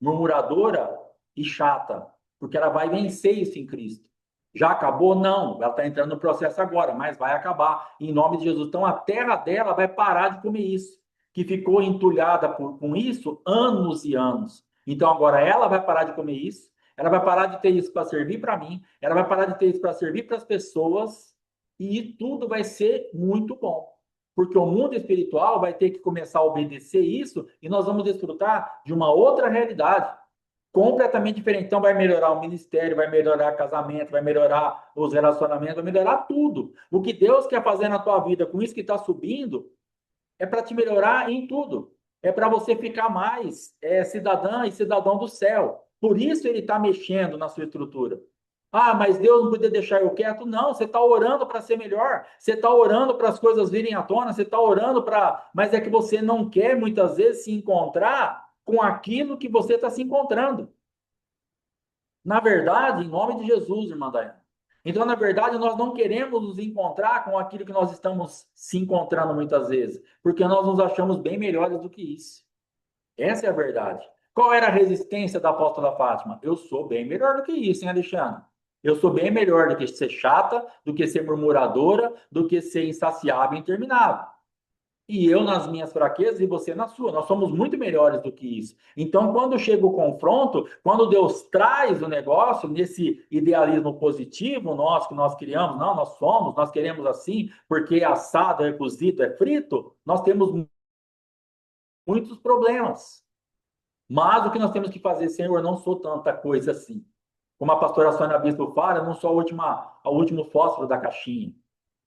murmuradora e chata, porque ela vai vencer isso em Cristo. Já acabou? Não. Ela está entrando no processo agora, mas vai acabar. Em nome de Jesus. Então, a terra dela vai parar de comer isso, que ficou entulhada com isso anos e anos. Então, agora ela vai parar de comer isso, ela vai parar de ter isso para servir para mim, ela vai parar de ter isso para servir para as pessoas, e tudo vai ser muito bom. Porque o mundo espiritual vai ter que começar a obedecer isso e nós vamos desfrutar de uma outra realidade. Completamente diferente. Então, vai melhorar o ministério, vai melhorar o casamento, vai melhorar os relacionamentos, vai melhorar tudo. O que Deus quer fazer na tua vida com isso que está subindo é para te melhorar em tudo. É para você ficar mais cidadã e cidadão do céu. Por isso ele está mexendo na sua estrutura. Ah, mas Deus não podia deixar eu quieto. Não, você está orando para ser melhor. Você está orando para as coisas virem à tona. Você está orando para. Mas é que você não quer muitas vezes se encontrar com aquilo que você está se encontrando. Na verdade, em nome de Jesus, irmã Dayana. Então, na verdade, nós não queremos nos encontrar com aquilo que nós estamos se encontrando muitas vezes, porque nós nos achamos bem melhores do que isso. Essa é a verdade. Qual era a resistência da apóstola Fátima? Eu sou bem melhor do que isso, hein, Alexandre? Eu sou bem melhor do que ser chata, do que ser murmuradora, do que ser insaciável e interminável. E eu nas minhas fraquezas e você na sua. Nós somos muito melhores do que isso. Então, quando chega o confronto, quando Deus traz o negócio nesse idealismo positivo nosso que nós criamos, não, nós somos, nós queremos assim, porque assado é cozido, é frito, nós temos muitos problemas. Mas o que nós temos que fazer, Senhor, eu não sou tanta coisa assim. Como a pastora Sônia Bispo fala, eu não sou o último fósforo da caixinha.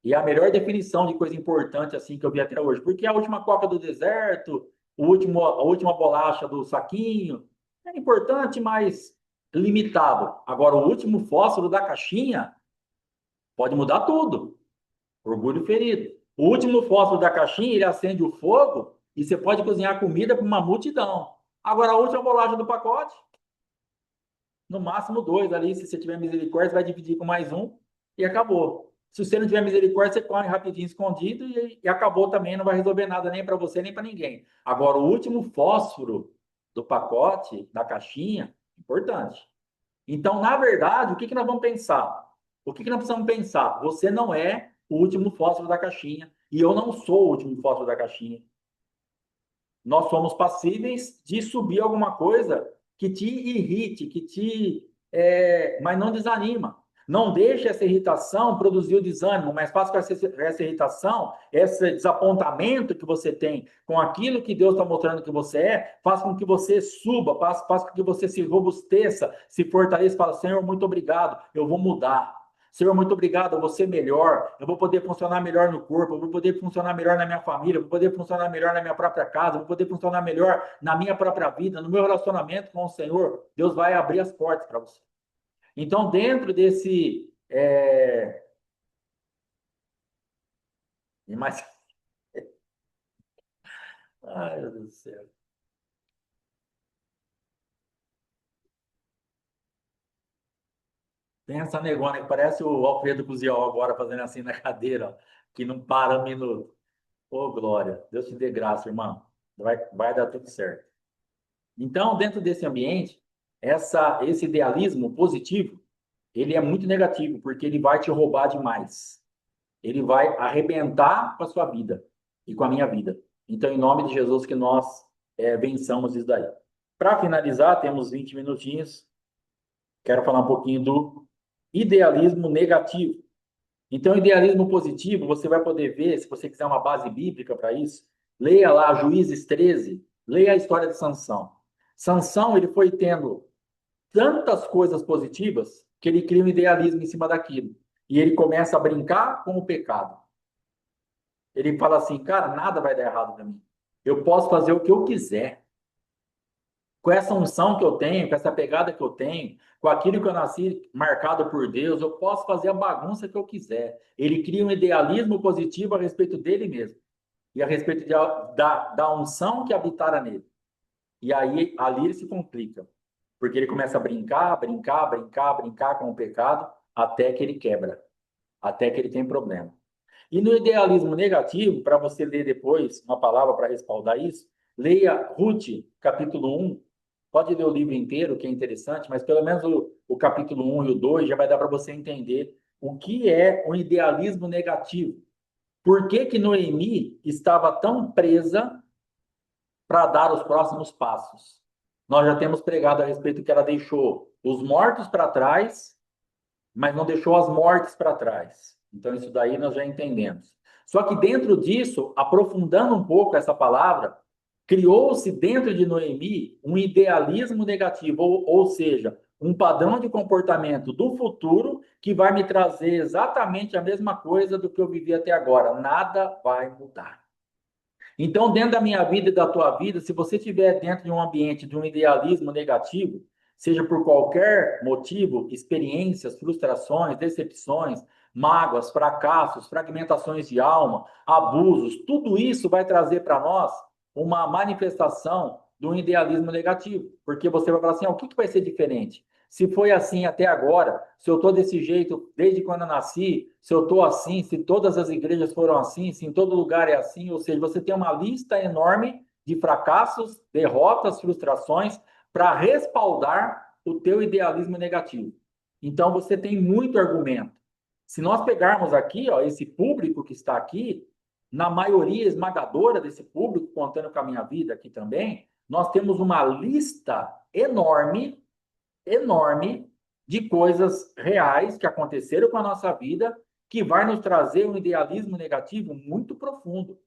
E é a melhor definição de coisa importante assim que eu vi até hoje. Porque a última coca do deserto, a última bolacha do saquinho, é importante, mas limitado. Agora, o último fósforo da caixinha pode mudar tudo. Orgulho ferido. O último fósforo da caixinha, ele acende o fogo e você pode cozinhar comida para uma multidão. Agora, a última bolacha do pacote, no máximo dois ali. Se você tiver misericórdia, você vai dividir com mais um e acabou. Se você não tiver misericórdia, você come rapidinho escondido e acabou também, não vai resolver nada nem para você nem para ninguém. Agora, o último fósforo do pacote, da caixinha, importante. Então, na verdade, o que nós vamos pensar? O que nós precisamos pensar? Você não é o último fósforo da caixinha e eu não sou o último fósforo da caixinha. Nós somos passíveis de subir alguma coisa que te irrite, mas não desanima. Não deixe essa irritação produzir o desânimo, mas faça com essa irritação, esse desapontamento que você tem com aquilo que Deus está mostrando que você faça com que você suba, faça com que você se robusteça, se fortaleça e fala, Senhor, muito obrigado, eu vou mudar. Senhor, muito obrigado, eu vou ser melhor, eu vou poder funcionar melhor no corpo, eu vou poder funcionar melhor na minha família, eu vou poder funcionar melhor na minha própria casa, eu vou poder funcionar melhor na minha própria vida, no meu relacionamento com o Senhor. Deus vai abrir as portas para você. Então, dentro desse... Mas... Ai, meu Deus do céu. Tem essa negona que parece o Alfredo Coziol agora fazendo assim na cadeira, ó, que não para um minuto. Ô, glória. Deus te dê graça, irmão. Vai dar tudo certo. Então, dentro desse ambiente, esse idealismo positivo, ele é muito negativo, porque ele vai te roubar demais. Ele vai arrebentar com a sua vida e com a minha vida. Então, em nome de Jesus, que nós vençamos isso daí. Para finalizar, temos 20 minutinhos. Quero falar um pouquinho do idealismo negativo. Então, idealismo positivo, você vai poder ver, se você quiser uma base bíblica para isso, leia lá Juízes 13, leia a história de Sansão. Sansão, ele foi tendo tantas coisas positivas que ele cria um idealismo em cima daquilo. E ele começa a brincar com o pecado. Ele fala assim, cara, nada vai dar errado para mim. Eu posso fazer o que eu quiser. Com essa unção que eu tenho, com essa pegada que eu tenho, com aquilo que eu nasci marcado por Deus, eu posso fazer a bagunça que eu quiser. Ele cria um idealismo positivo a respeito dele mesmo e a respeito da unção que habitara nele. E aí, ali ele se complica, porque ele começa a brincar com o pecado, até que ele quebra, até que ele tem problema. E no idealismo negativo, para você ler depois uma palavra para respaldar isso, leia Ruth, capítulo 1. Pode ler o livro inteiro, que é interessante, mas pelo menos o capítulo 1 e o 2 já vai dar para você entender o que é o idealismo negativo. Por que que Noemi estava tão presa para dar os próximos passos? Nós já temos pregado a respeito que ela deixou os mortos para trás, mas não deixou as mortes para trás. Então, isso daí nós já entendemos. Só que dentro disso, aprofundando um pouco essa palavra, Criou-se dentro de Noemi um idealismo negativo, ou seja, um padrão de comportamento do futuro que vai me trazer exatamente a mesma coisa do que eu vivi até agora. Nada vai mudar. Então, dentro da minha vida e da tua vida, se você estiver dentro de um ambiente de um idealismo negativo, seja por qualquer motivo, experiências, frustrações, decepções, mágoas, fracassos, fragmentações de alma, abusos, tudo isso vai trazer para nós uma manifestação de um idealismo negativo, porque você vai falar assim, o que vai ser diferente? Se foi assim até agora, se eu estou desse jeito desde quando eu nasci, se eu estou assim, se todas as igrejas foram assim, se em todo lugar é assim, ou seja, você tem uma lista enorme de fracassos, derrotas, frustrações para respaldar o teu idealismo negativo. Então você tem muito argumento. Se nós pegarmos aqui, ó, esse público que está aqui, na maioria esmagadora desse público, contando com a minha vida aqui também, nós temos uma lista enorme enorme de coisas reais que aconteceram com a nossa vida, que vai nos trazer um idealismo negativo muito profundo.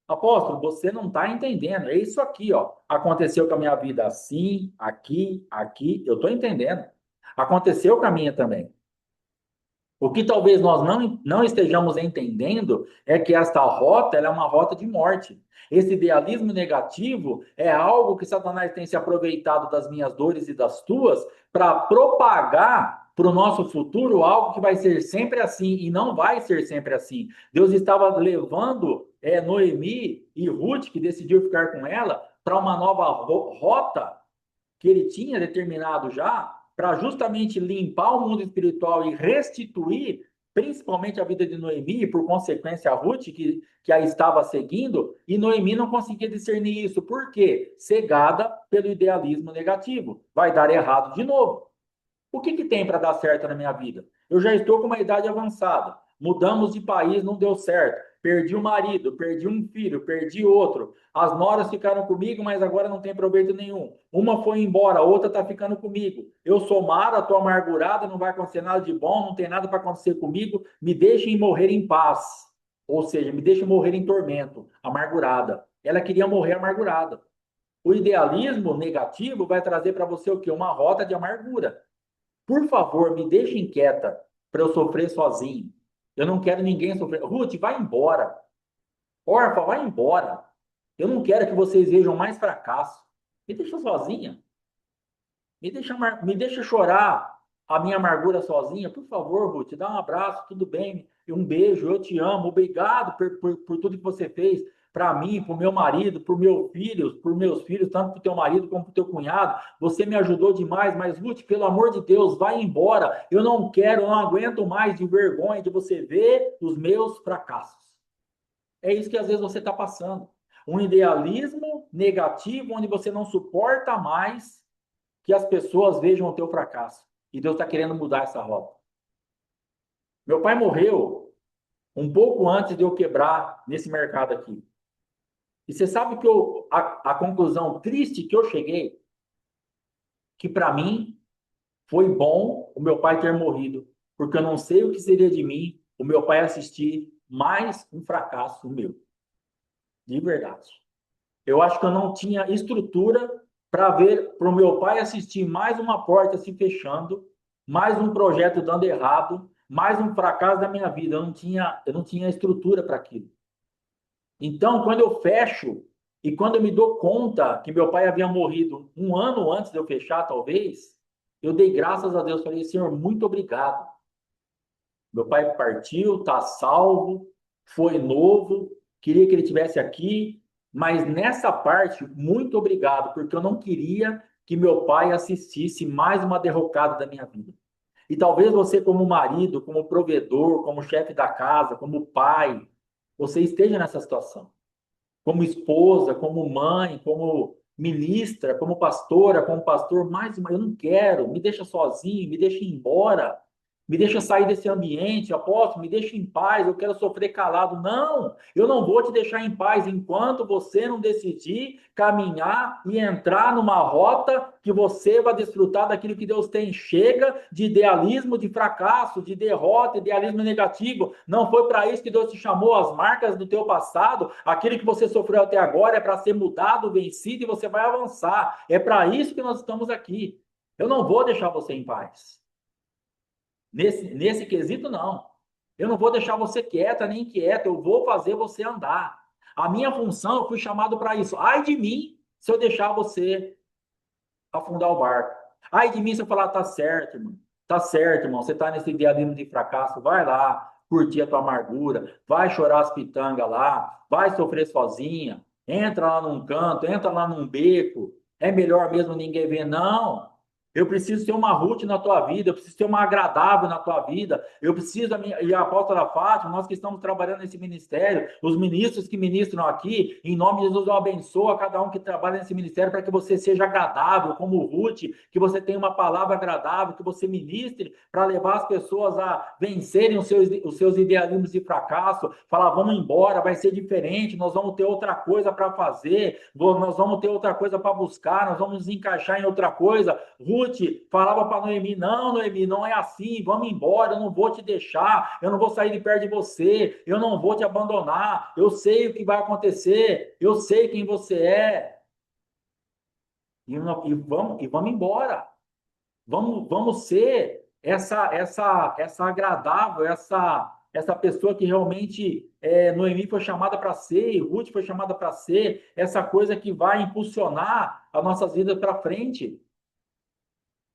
Apóstolo, você não está entendendo. É isso aqui, ó. Aconteceu com a minha vida assim, aqui, aqui. Eu estou entendendo. Aconteceu com a minha também. O que talvez nós não estejamos entendendo é que esta rota ela é uma rota de morte. Esse idealismo negativo é algo que Satanás tem se aproveitado das minhas dores e das tuas para propagar para o nosso futuro algo que vai ser sempre assim e não vai ser sempre assim. Deus estava levando Noemi e Ruth, que decidiu ficar com ela, para uma nova rota que ele tinha determinado já para justamente limpar o mundo espiritual e restituir, principalmente a vida de Noemi, e por consequência a Ruth, que a estava seguindo, e Noemi não conseguia discernir isso. Por quê? Cegada pelo idealismo negativo. Vai dar errado de novo. O que tem para dar certo na minha vida? Eu já estou com uma idade avançada. Mudamos de país, não deu certo. Perdi um marido, perdi um filho, perdi outro. As noras ficaram comigo, mas agora não tem proveito nenhum. Uma foi embora, a outra está ficando comigo. Eu sou Mara, estou amargurada, não vai acontecer nada de bom, não tem nada para acontecer comigo. Me deixem morrer em paz. Ou seja, me deixem morrer em tormento, amargurada. Ela queria morrer amargurada. O idealismo negativo vai trazer para você o quê? Uma rota de amargura. Por favor, me deixem quieta para eu sofrer sozinho. Eu não quero ninguém sofrer. Ruth, vai embora. Orfa, vai embora. Eu não quero que vocês vejam mais fracasso. Me deixa sozinha. Me deixa chorar a minha amargura sozinha. Por favor, Ruth, dá um abraço, tudo bem. Um beijo, eu te amo. Obrigado por tudo que você fez para mim, para o meu marido, por meus filhos, tanto para o teu marido como para o teu cunhado. Você me ajudou demais, mas, Ruth, pelo amor de Deus, vai embora. Eu não quero, eu não aguento mais de vergonha de você ver os meus fracassos. É isso que às vezes você está passando. Um idealismo negativo, onde você não suporta mais que as pessoas vejam o teu fracasso. E Deus está querendo mudar essa rota. Meu pai morreu um pouco antes de eu quebrar nesse mercado aqui. E você sabe que a conclusão triste que eu cheguei, que para mim foi bom o meu pai ter morrido, porque eu não sei o que seria de mim o meu pai assistir mais um fracasso meu. De verdade. Eu acho que eu não tinha estrutura para ver, para o meu pai assistir mais uma porta se fechando, mais um projeto dando errado, mais um fracasso da minha vida. Eu não tinha estrutura para aquilo. Então, quando eu fecho e quando eu me dou conta que meu pai havia morrido um ano antes de eu fechar, talvez, eu dei graças a Deus. Falei, Senhor, muito obrigado. Meu pai partiu, está salvo, foi novo, queria que ele tivesse aqui, mas nessa parte, muito obrigado, porque eu não queria que meu pai assistisse mais uma derrocada da minha vida. E talvez você, como marido, como provedor, como chefe da casa, como pai, você esteja nessa situação. Como esposa, como mãe, como ministra, como pastora, como pastor, mais uma, eu não quero, me deixa sozinho, me deixa ir embora. me deixa sair desse ambiente, apóstolo, me deixa em paz, eu quero sofrer calado. Não, eu não vou te deixar em paz enquanto você não decidir caminhar e entrar numa rota que você vai desfrutar daquilo que Deus tem. Chega de idealismo, de fracasso, de derrota, idealismo negativo. Não foi para isso que Deus te chamou. As marcas do teu passado, aquilo que você sofreu até agora é para ser mudado, vencido e você vai avançar. É para isso que nós estamos aqui. Eu não vou deixar você em paz. Nesse quesito, não. Eu não vou deixar você quieta nem quieta, eu vou fazer você andar. A minha função, eu fui chamado para isso. Ai de mim se eu deixar você afundar o barco. Ai de mim se eu falar, tá certo, irmão. Tá certo, irmão. Você tá nesse idealismo de fracasso, vai lá, curtir a tua amargura, vai chorar as pitangas lá, vai sofrer sozinha, entra lá num canto, entra lá num beco. É melhor mesmo ninguém ver, não. Eu preciso ter uma Ruth na tua vida, eu preciso ter uma agradável na tua vida, eu preciso, e a apóstola Fátima, nós que estamos trabalhando nesse ministério, os ministros que ministram aqui, em nome de Jesus, eu abençoo a cada um que trabalha nesse ministério para que você seja agradável, como Ruth, que você tenha uma palavra agradável, que você ministre para levar as pessoas a vencerem os seus idealismos de fracasso, falar, vamos embora, vai ser diferente, nós vamos ter outra coisa para fazer, nós vamos ter outra coisa para buscar, nós vamos nos encaixar em outra coisa. Ruth falava para Noemi, não, Noemi, não é assim, vamos embora, eu não vou te deixar, eu não vou sair de perto de você, eu não vou te abandonar, eu sei o que vai acontecer, eu sei quem você é, e vamos embora, vamos ser essa agradável, essa pessoa que realmente Noemi foi chamada para ser, e Ruth foi chamada para ser, essa coisa que vai impulsionar as nossas vidas para frente.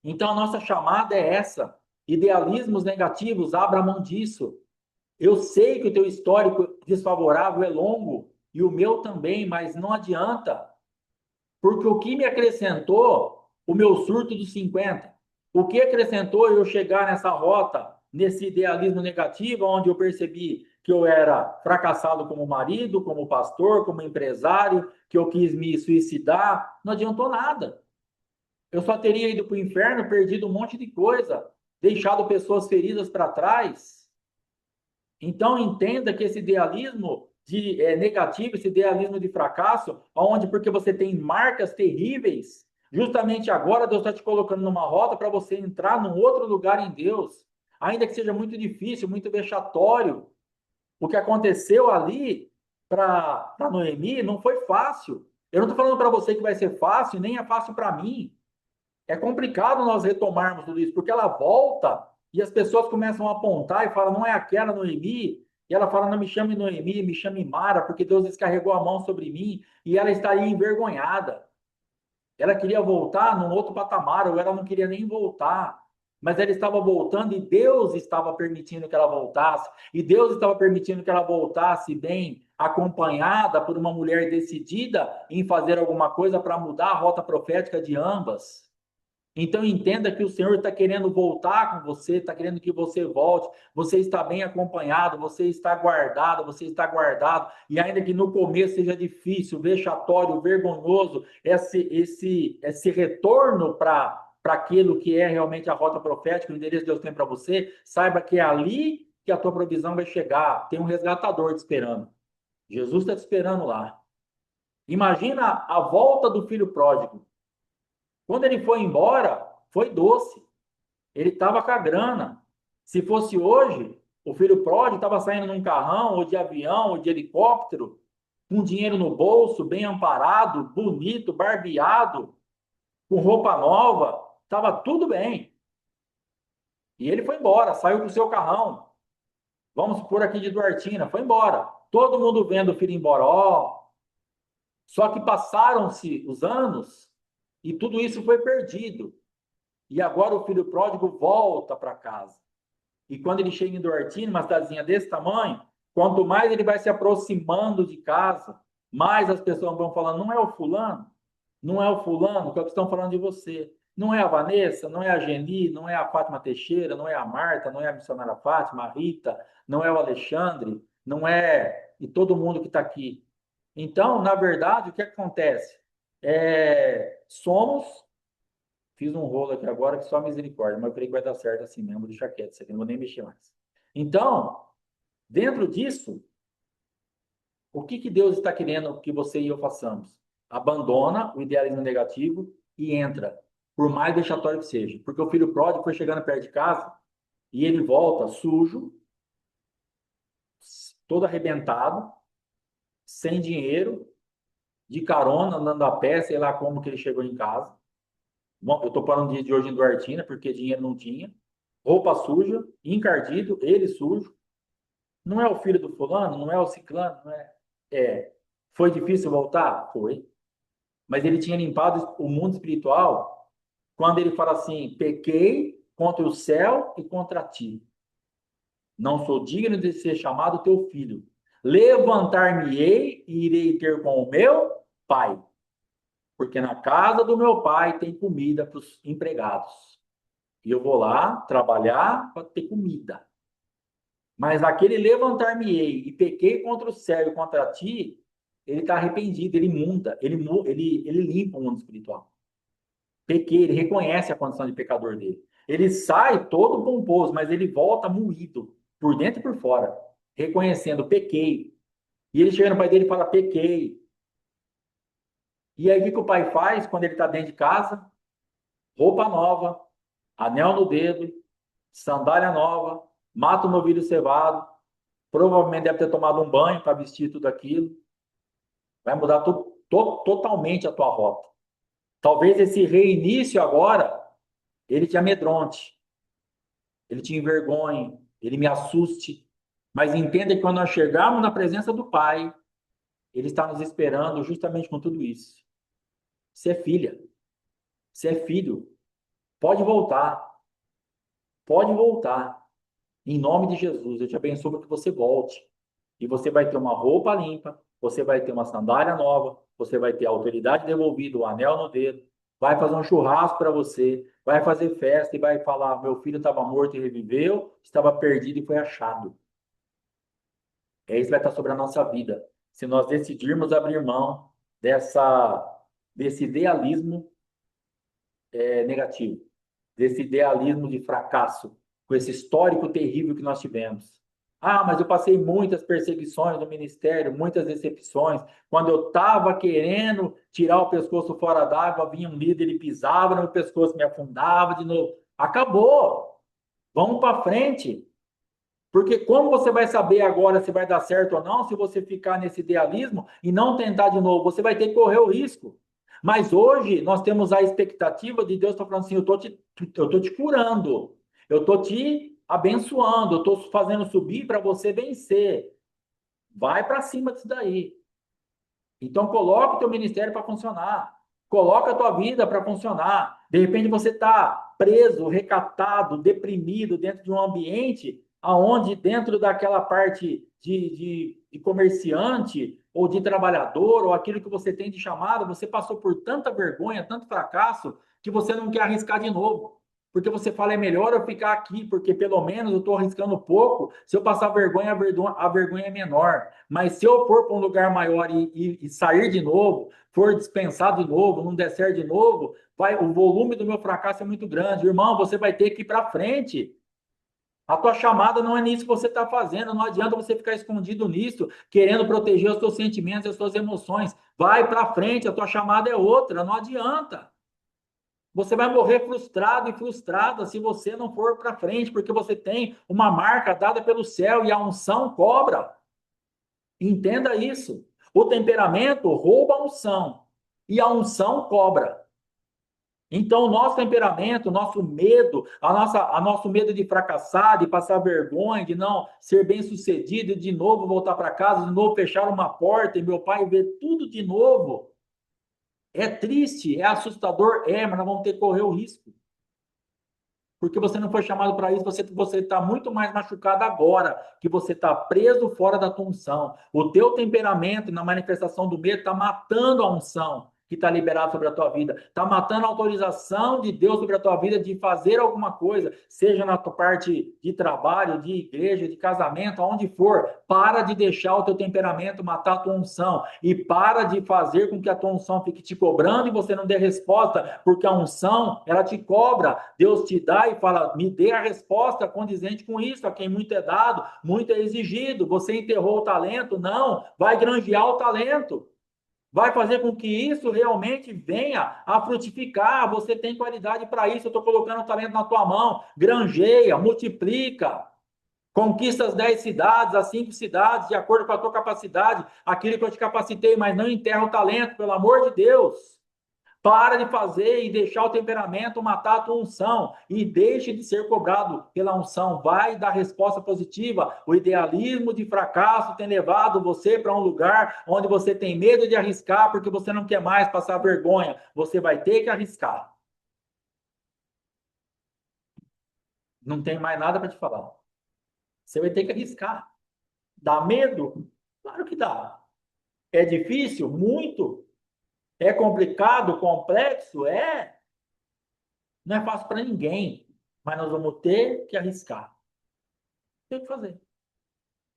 Então, a nossa chamada é essa. Idealismos negativos, abra mão disso. Eu sei que o teu histórico desfavorável é longo, e o meu também, mas não adianta. Porque o que me acrescentou o meu surto dos 50? O que acrescentou eu chegar nessa rota, nesse idealismo negativo, onde eu percebi que eu era fracassado como marido, como pastor, como empresário, que eu quis me suicidar? Não adiantou nada. Eu só teria ido para o inferno, perdido um monte de coisa, deixado pessoas feridas para trás. Então, entenda que esse idealismo negativo, esse idealismo de fracasso, onde porque você tem marcas terríveis, justamente agora Deus está te colocando numa rota para você entrar num outro lugar em Deus, ainda que seja muito difícil, muito vexatório. O que aconteceu ali para Noemi não foi fácil. Eu não estou falando para você que vai ser fácil, nem é fácil para mim. É complicado nós retomarmos tudo isso, porque ela volta e as pessoas começam a apontar e falam, não é aquela Noemi, e ela fala, não me chame Noemi, me chame Mara, porque Deus descarregou a mão sobre mim, e ela está aí envergonhada. Ela queria voltar num outro patamar, ou ela não queria nem voltar, mas ela estava voltando e Deus estava permitindo que ela voltasse, e Deus estava permitindo que ela voltasse bem acompanhada por uma mulher decidida em fazer alguma coisa para mudar a rota profética de ambas. Então entenda que o Senhor está querendo voltar com você, está querendo que você volte, você está bem acompanhado, você está guardado, você está guardado, e ainda que no começo seja difícil, vexatório, vergonhoso, esse retorno para aquilo que é realmente a rota profética, o endereço que Deus tem para você, saiba que é ali que a tua provisão vai chegar, tem um resgatador te esperando. Jesus está te esperando lá. Imagina a volta do filho pródigo. Quando ele foi embora, foi doce. Ele estava com a grana. Se fosse hoje, o filho pródigo estava saindo num carrão, ou de avião, ou de helicóptero, com dinheiro no bolso, bem amparado, bonito, barbeado, com roupa nova, estava tudo bem. E ele foi embora, saiu com o seu carrão. Vamos por aqui de Duartina, foi embora. Todo mundo vendo o filho embora. Ó, só que passaram-se os anos e tudo isso foi perdido. E agora o filho pródigo volta para casa. E quando ele chega em Duartino, uma cidadezinha desse tamanho, quanto mais ele vai se aproximando de casa, mais as pessoas vão falando, não é o fulano? Não é o fulano, que é o que estão falando de você. Não é a Vanessa, não é a Geni, não é a Fátima Teixeira, não é a Marta, não é a missionária Fátima, a Rita, não é o Alexandre, não é... E todo mundo que está aqui. Então, na verdade, o que acontece? Somos Fiz um rolo aqui agora que só misericórdia, mas eu creio que vai dar certo assim mesmo, deixa quieto, isso aqui não vou nem mexer mais. Então, dentro disso, o que que Deus está querendo que você e eu façamos? Abandona o idealismo negativo e entra, por mais vexatório que seja. Porque o filho pródigo foi chegando perto de casa e ele volta sujo, todo arrebentado, sem dinheiro, de carona, andando a pé, sei lá como que ele chegou em casa. Bom, eu estou falando de hoje em Duartina, porque dinheiro não tinha. Roupa suja, encardido, ele sujo. Não é o filho do fulano, não é o ciclano, não é. É. Foi difícil voltar? Foi. Mas ele tinha limpado o mundo espiritual quando ele fala assim: pequei contra o céu e contra ti. Não sou digno de ser chamado teu filho. Levantar-me-ei e irei ter com o meu pai, porque na casa do meu pai tem comida para os empregados. E eu vou lá trabalhar para ter comida. Mas aquele levantar-me-ei e pequei contra o céu e contra ti, ele está arrependido, ele imunda, ele limpa o mundo espiritual. Pequei, ele reconhece a condição de pecador dele. Ele sai todo pomposo, mas ele volta moído, por dentro e por fora, reconhecendo, pequei. E ele chega no pai dele e fala, pequei. E aí o que o pai faz quando ele está dentro de casa? Roupa nova, anel no dedo, sandália nova, mata o novilho cevado, provavelmente deve ter tomado um banho para vestir tudo aquilo. Vai mudar totalmente a tua rota. Talvez esse reinício agora, ele te amedronte, ele te envergonhe, ele me assuste. Mas entenda que quando nós chegarmos na presença do Pai, ele está nos esperando justamente com tudo isso. Você é filha, você é filho, pode voltar, pode voltar. Em nome de Jesus, eu te abençoo para que você volte. E você vai ter uma roupa limpa, você vai ter uma sandália nova, você vai ter a autoridade devolvida, o anel no dedo, vai fazer um churrasco para você, vai fazer festa e vai falar: meu filho estava morto e reviveu, estava perdido e foi achado. É isso que vai estar sobre a nossa vida. Se nós decidirmos abrir mão desse idealismo negativo, desse idealismo de fracasso, com esse histórico terrível que nós tivemos. Ah, mas eu passei muitas perseguições no ministério, muitas decepções. Quando eu estava querendo tirar o pescoço fora d'água, vinha um líder, ele pisava no meu pescoço, me afundava de novo. Acabou. Vamos para frente. Porque como você vai saber agora se vai dar certo ou não, se você ficar nesse idealismo e não tentar de novo? Você vai ter que correr o risco. Mas hoje nós temos a expectativa de Deus estar falando assim: eu tô te curando, eu tô te abençoando, eu tô fazendo subir para você vencer. Vai para cima disso daí. Então coloca o teu ministério para funcionar. Coloca a tua vida para funcionar. De repente você está preso, recatado, deprimido dentro de um ambiente aonde dentro daquela parte de comerciante ou de trabalhador ou aquilo que você tem de chamado, você passou por tanta vergonha, tanto fracasso, que você não quer arriscar de novo. Porque você fala, é melhor eu ficar aqui, porque pelo menos eu estou arriscando pouco. Se eu passar vergonha, a vergonha é menor. Mas se eu for para um lugar maior e sair de novo, for dispensado de novo, não der certo de novo, o volume do meu fracasso é muito grande. Irmão, você vai ter que ir para frente. A tua chamada não é nisso que você está fazendo. Não adianta você ficar escondido nisso, querendo proteger os teus sentimentos e as tuas emoções. Vai para frente, a tua chamada é outra. Não adianta. Você vai morrer frustrado e frustrada se você não for para frente, porque você tem uma marca dada pelo céu e a unção cobra. Entenda isso. O temperamento rouba a unção e a unção cobra. Então, o nosso temperamento, o nosso medo, a nosso medo de fracassar, de passar vergonha, de não ser bem sucedido, de novo voltar para casa, de novo fechar uma porta e meu pai ver tudo de novo. É triste, é assustador, mas nós vamos ter que correr o risco. Porque você não foi chamado para isso, você está muito mais machucado agora, que você está preso fora da tua unção. O teu temperamento na manifestação do medo está matando a unção. que está liberado sobre a tua vida. Está matando a autorização de Deus sobre a tua vida de fazer alguma coisa, seja na tua parte de trabalho, de igreja, de casamento, aonde for. Para de deixar o teu temperamento matar a tua unção e para de fazer com que a tua unção fique te cobrando e você não dê resposta, porque a unção, ela te cobra. Deus te dá e fala, me dê a resposta condizente com isso. A quem muito é dado, muito é exigido. Você enterrou o talento? Não, vai granjear o talento. Vai fazer com que isso realmente venha a frutificar. Você tem qualidade para isso. Eu estou colocando o talento na tua mão. Granjeia, multiplica. Conquista as 10 cidades, as 5 cidades, de acordo com a tua capacidade, aquilo que eu te capacitei, mas não enterra o talento, pelo amor de Deus. Para de fazer e deixar o temperamento matar a tua unção e deixe de ser cobrado pela unção. Vai dar resposta positiva. O idealismo de fracasso tem levado você para um lugar onde você tem medo de arriscar porque você não quer mais passar vergonha. Você vai ter que arriscar. Não tem mais nada para te falar. Você vai ter que arriscar. Dá medo? Claro que dá. É difícil? Muito. É complicado, complexo? É. Não é fácil para ninguém, mas nós vamos ter que arriscar. Tem que fazer.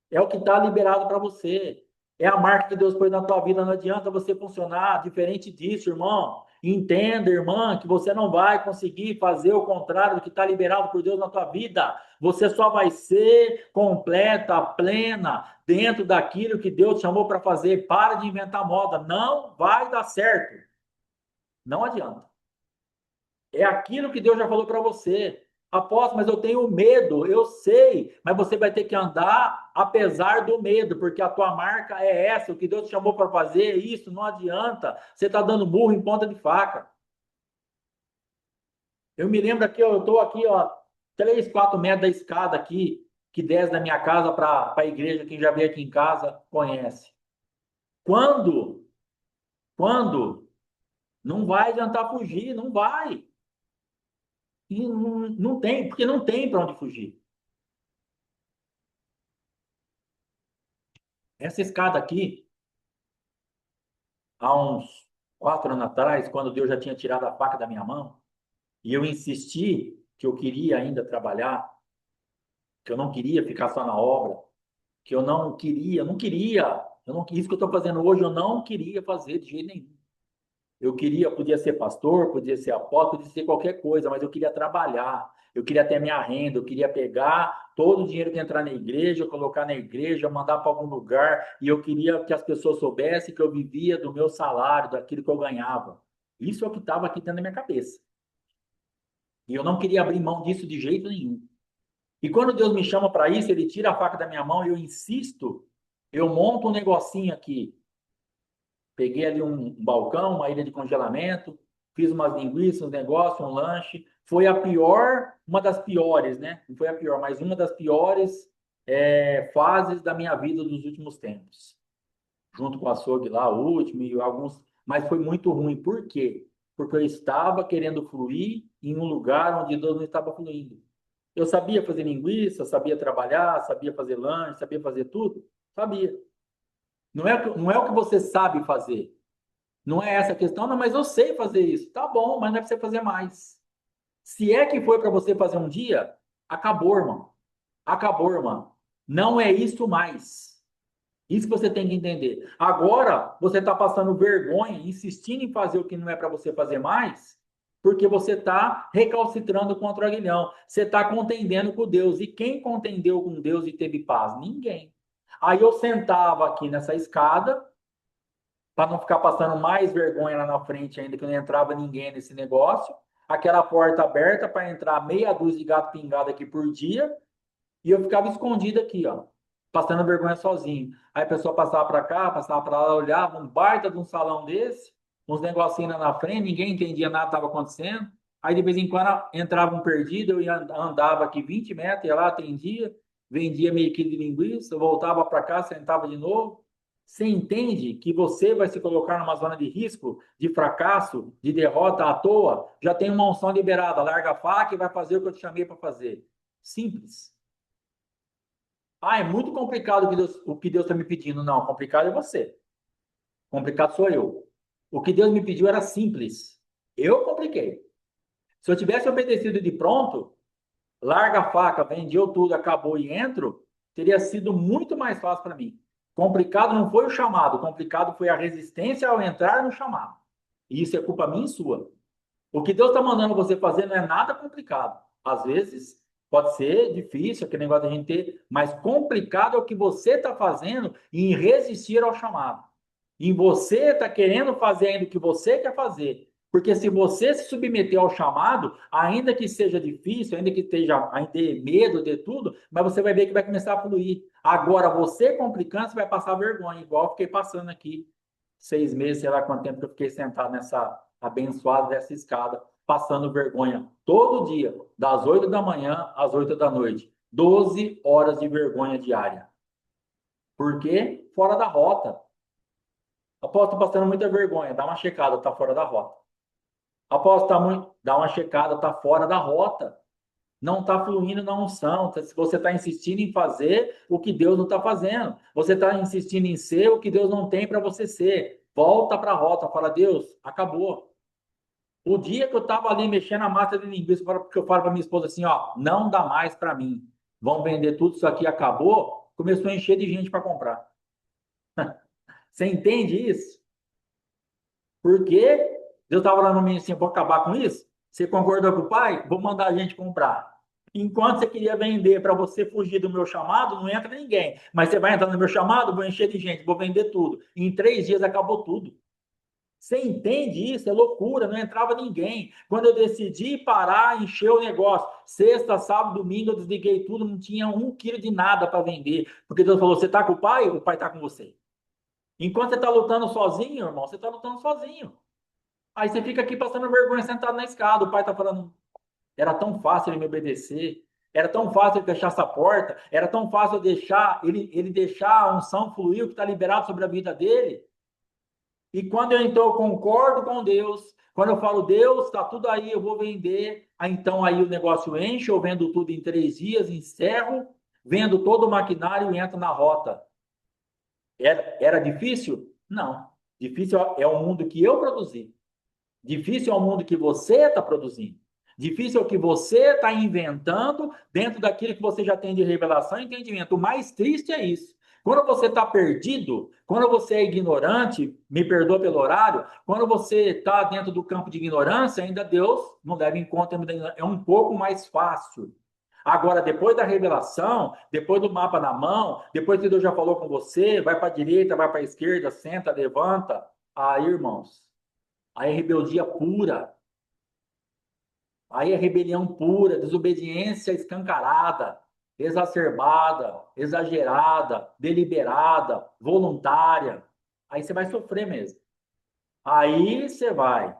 É o que está liberado para você. É a marca que Deus pôs na tua vida. Não adianta você funcionar diferente disso, irmão. Entenda, irmã, que você não vai conseguir fazer o contrário do que está liberado por Deus na tua vida. Você só vai ser completa, plena, dentro daquilo que Deus te chamou para fazer. Para de inventar moda. Não vai dar certo. Não adianta. É aquilo que Deus já falou para você. Apóstolo, mas eu tenho medo, eu sei, mas você vai ter que andar apesar do medo, porque a tua marca é essa, o que Deus te chamou para fazer, isso não adianta. Você está dando burro em ponta de faca. Eu me lembro que eu estou aqui, ó, 3, 4 metros da escada aqui, que desce da minha casa para a igreja, quem já veio aqui em casa conhece. Quando? Quando? Não vai adiantar fugir, não vai. E não tem, porque não tem para onde fugir. Essa escada aqui, há uns 4 anos atrás, quando Deus já tinha tirado a faca da minha mão, e eu insisti que eu queria ainda trabalhar, que eu não queria ficar só na obra, que eu não queria, isso que eu estou fazendo hoje, eu não queria fazer de jeito nenhum. Eu queria, podia ser pastor, podia ser apóstolo, podia ser qualquer coisa, mas eu queria trabalhar, eu queria ter minha renda, eu queria pegar todo o dinheiro que entrar na igreja, colocar na igreja, mandar para algum lugar, e eu queria que as pessoas soubessem que eu vivia do meu salário, daquilo que eu ganhava. Isso é o que estava aqui dentro da minha cabeça. E eu não queria abrir mão disso de jeito nenhum. E quando Deus me chama para isso, Ele tira a faca da minha mão e eu insisto, eu monto um negocinho aqui. Peguei ali um balcão, uma ilha de congelamento, fiz umas linguiças, um negócio, um lanche. Foi a pior, uma das piores, né? Não foi a pior, mas uma das piores fases da minha vida dos últimos tempos. Junto com o açougue lá, o último e alguns. Mas foi muito ruim. Por quê? Porque eu estava querendo fluir em um lugar onde Deus não estava fluindo. Eu sabia fazer linguiça, sabia trabalhar, sabia fazer lanche, sabia fazer tudo. Sabia. Não é o que você sabe fazer. Não é essa a questão, não, mas eu sei fazer isso. Tá bom, mas não é para você fazer mais. Se é que foi para você fazer um dia, acabou, irmão. Acabou, irmão. Não é isso mais. Isso que você tem que entender. Agora, você está passando vergonha, insistindo em fazer o que não é para você fazer mais, porque você está recalcitrando contra o aguilhão. Você está contendendo com Deus. E quem contendeu com Deus e teve paz? Ninguém. Aí eu sentava aqui nessa escada, para não ficar passando mais vergonha lá na frente ainda, que não entrava ninguém nesse negócio. Aquela porta aberta para entrar meia dúzia de gato pingado aqui por dia. E eu ficava escondido aqui, ó, passando vergonha sozinho. Aí a pessoa passava para cá, passava para lá, olhava um baita de um salão desse, uns negocinhos lá na frente, ninguém entendia nada que estava acontecendo. Aí de vez em quando entrava um perdido, eu andava aqui 20 metros, ia lá, atendia, vendia meio quilo de linguiça, voltava para cá, sentava de novo. Você entende que você vai se colocar numa zona de risco, de fracasso, de derrota à toa? Já tem uma unção liberada, larga a faca e vai fazer o que eu te chamei para fazer. Simples. Ah, é muito complicado o que Deus está me pedindo. Não, complicado é você. Complicado sou eu. O que Deus me pediu era simples. Eu compliquei. Se eu tivesse obedecido de pronto, larga a faca, vendeu tudo, acabou e entro, teria sido muito mais fácil para mim. Complicado não foi o chamado, complicado foi a resistência ao entrar no chamado. E isso é culpa minha e sua. O que Deus está mandando você fazer não é nada complicado. Às vezes pode ser difícil, aquele negócio da gente ter, mas complicado é o que você está fazendo em resistir ao chamado. Em você está querendo fazer ainda o que você quer fazer. Porque se você se submeter ao chamado, ainda que seja difícil, ainda que esteja, ainda dê medo de tudo, mas você vai ver que vai começar a fluir. Agora, você complicando, você vai passar vergonha, igual eu fiquei passando aqui 6 meses, sei lá quanto tempo que eu fiquei sentado nessa abençoada dessa escada, passando vergonha todo dia, das 8 da manhã às 8 da noite. 12 horas de vergonha diária. Por quê? Fora da rota. Após estar passando muita vergonha, dá uma checada, tá fora da rota. Após estar muito, dá uma checada, tá fora da rota. Não está fluindo na unção. Se você está insistindo em fazer o que Deus não está fazendo, você está insistindo em ser o que Deus não tem para você ser. Volta para a rota, fala, Deus, acabou. O dia que eu estava ali mexendo a massa de linguiça, que eu falo para minha esposa assim, ó, não dá mais para mim. Vão vender tudo, isso aqui acabou. Começou a encher de gente para comprar. Você entende isso? Porque Deus estava falando para mim assim, vou acabar com isso? Você concordou com o pai? Vou mandar a gente comprar. Enquanto você queria vender para você fugir do meu chamado, não entra ninguém. Mas você vai entrar no meu chamado, vou encher de gente, vou vender tudo. Em 3 dias acabou tudo. Você entende isso? É loucura, não entrava ninguém. Quando eu decidi parar, encher o negócio. Sexta, sábado, domingo, eu desliguei tudo, não tinha 1 quilo de nada para vender. Porque Deus falou: você está com o pai está com você. Enquanto você está lutando sozinho, irmão, você está lutando sozinho. Aí você fica aqui passando vergonha sentado na escada. O pai está falando: era tão fácil ele me obedecer. Era tão fácil ele fechar essa porta. Era tão fácil deixar ele deixar a unção fluir, o que está liberado sobre a vida dele. E quando eu então concordo com Deus, quando eu falo, Deus, está tudo aí, eu vou vender, aí, então aí o negócio enche, eu vendo tudo em 3 dias, encerro, vendo todo o maquinário e entro na rota. Era difícil? Não. Difícil é o mundo que eu produzi. Difícil é o mundo que você está produzindo. Difícil é o que você está inventando dentro daquilo que você já tem de revelação e entendimento. O mais triste é isso. Quando você está perdido, quando você é ignorante, me perdoa pelo horário, quando você está dentro do campo de ignorância, ainda Deus não leva em conta, é um pouco mais fácil. Agora, depois da revelação, depois do mapa na mão, depois que Deus já falou com você, vai para a direita, vai para a esquerda, senta, levanta. Aí, irmãos, aí é rebeldia pura. Aí é rebelião pura, desobediência escancarada, exacerbada, exagerada, deliberada, voluntária. Aí você vai sofrer mesmo. Aí você vai.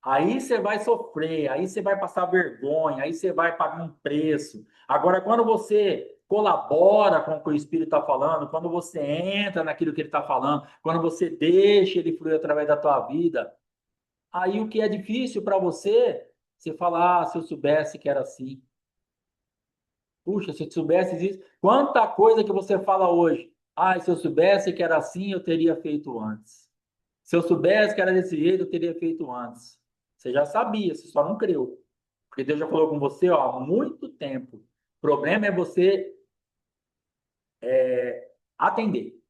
Aí você vai sofrer, aí você vai passar vergonha, aí você vai pagar um preço. Agora, quando você colabora com o que o Espírito está falando, quando você entra naquilo que ele está falando, quando você deixa ele fluir através da tua vida, aí o que é difícil para você, você fala, se eu soubesse que era assim. Puxa, se eu soubesse isso, quanta coisa que você fala hoje. Se eu soubesse que era assim, eu teria feito antes. Se eu soubesse que era desse jeito, eu teria feito antes. Você já sabia, você só não creu. Porque Deus já falou com você, ó, há muito tempo. O problema é você atender.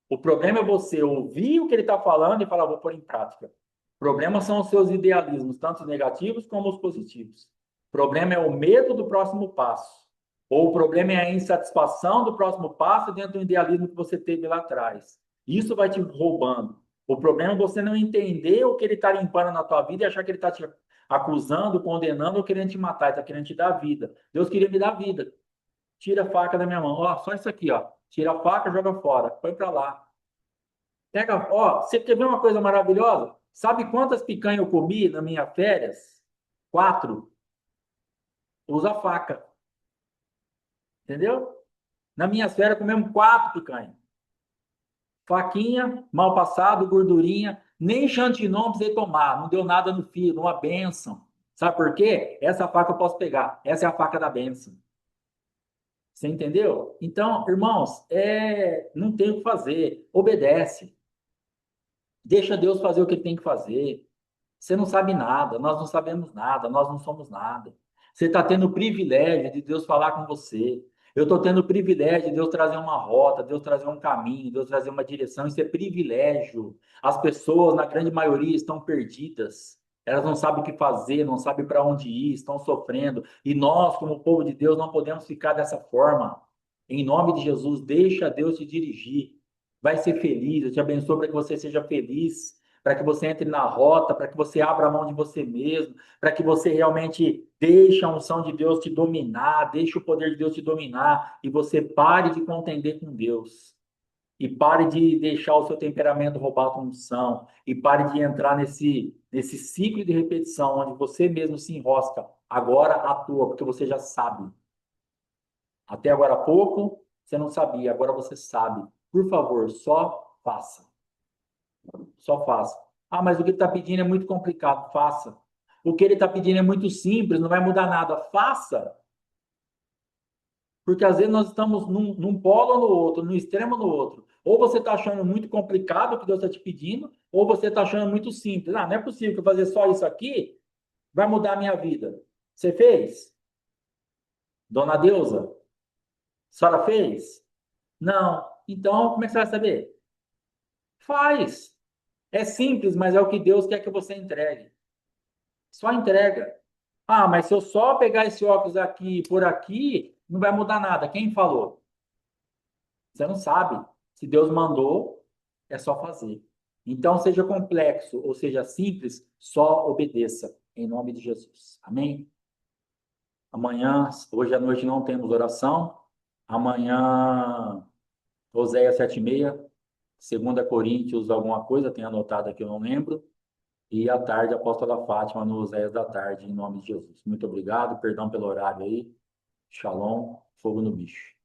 O problema é você ouvir o que ele está falando e falar, vou pôr em prática. O problema são os seus idealismos, tanto os negativos como os positivos. O problema é o medo do próximo passo. Ou o problema é a insatisfação do próximo passo dentro do idealismo que você teve lá atrás. Isso vai te roubando. O problema é você não entender o que ele está limpando na tua vida e achar que ele está te acusando, condenando ou querendo te matar. Ele está querendo te dar vida. Deus queria me dar vida. Tira a faca da minha mão. Ó, só isso aqui, ó. Tira a faca, joga fora. Põe para lá. Pega, ó, você quer ver uma coisa maravilhosa? Sabe quantas picanhas eu comi na minha férias? 4. Usa faca. Entendeu? Na minha férias comemos 4 picanhas. Faquinha, mal passado, gordurinha. Nem chantilly precisei tomar. Não deu nada no fígado, uma bênção. Sabe por quê? Essa faca eu posso pegar. Essa é a faca da bênção. Você entendeu? Então, irmãos, não tem o que fazer. Obedece. Deixa Deus fazer o que ele tem que fazer. Você não sabe nada, nós não sabemos nada, nós não somos nada. Você está tendo o privilégio de Deus falar com você. Eu estou tendo o privilégio de Deus trazer uma rota, Deus trazer um caminho, Deus trazer uma direção. Isso é privilégio. As pessoas, na grande maioria, estão perdidas. Elas não sabem o que fazer, não sabem para onde ir, estão sofrendo. E nós, como povo de Deus, não podemos ficar dessa forma. Em nome de Jesus, deixa Deus te dirigir. Vai ser feliz. Eu te abençoo para que você seja feliz, para que você entre na rota, para que você abra a mão de você mesmo, para que você realmente deixe a unção de Deus te dominar, deixe o poder de Deus te dominar e você pare de contender com Deus. E pare de deixar o seu temperamento roubar a tua unção. E pare de entrar nesse ciclo de repetição, onde você mesmo se enrosca. Agora atua, porque você já sabe. Até agora há pouco, você não sabia, agora você sabe. Por favor, só faça. Só faça. Ah, mas o que ele está pedindo é muito complicado. Faça. O que ele está pedindo é muito simples, não vai mudar nada. Faça. Porque às vezes nós estamos num polo ou no outro, num extremo ou no outro. Ou você está achando muito complicado o que Deus está te pedindo, ou você está achando muito simples. Ah, não é possível que eu fazer só isso aqui vai mudar a minha vida. Você fez? Dona Deusa? A senhora fez? Não. Então, como é que você vai saber? Faz. É simples, mas é o que Deus quer que você entregue. Só entrega. Ah, mas se eu só pegar esse óculos aqui e por aqui, não vai mudar nada. Quem falou? Você não sabe. Se Deus mandou, é só fazer. Então, seja complexo ou seja simples, só obedeça. Em nome de Jesus. Amém? Amanhã, hoje à noite não temos oração. Amanhã, Oséias 7:30, 2 Coríntios, alguma coisa, tem anotado aqui, eu não lembro. E à tarde, a apóstola Fátima, no Oséias da tarde, em nome de Jesus. Muito obrigado, perdão pelo horário aí. Shalom, fogo no bicho.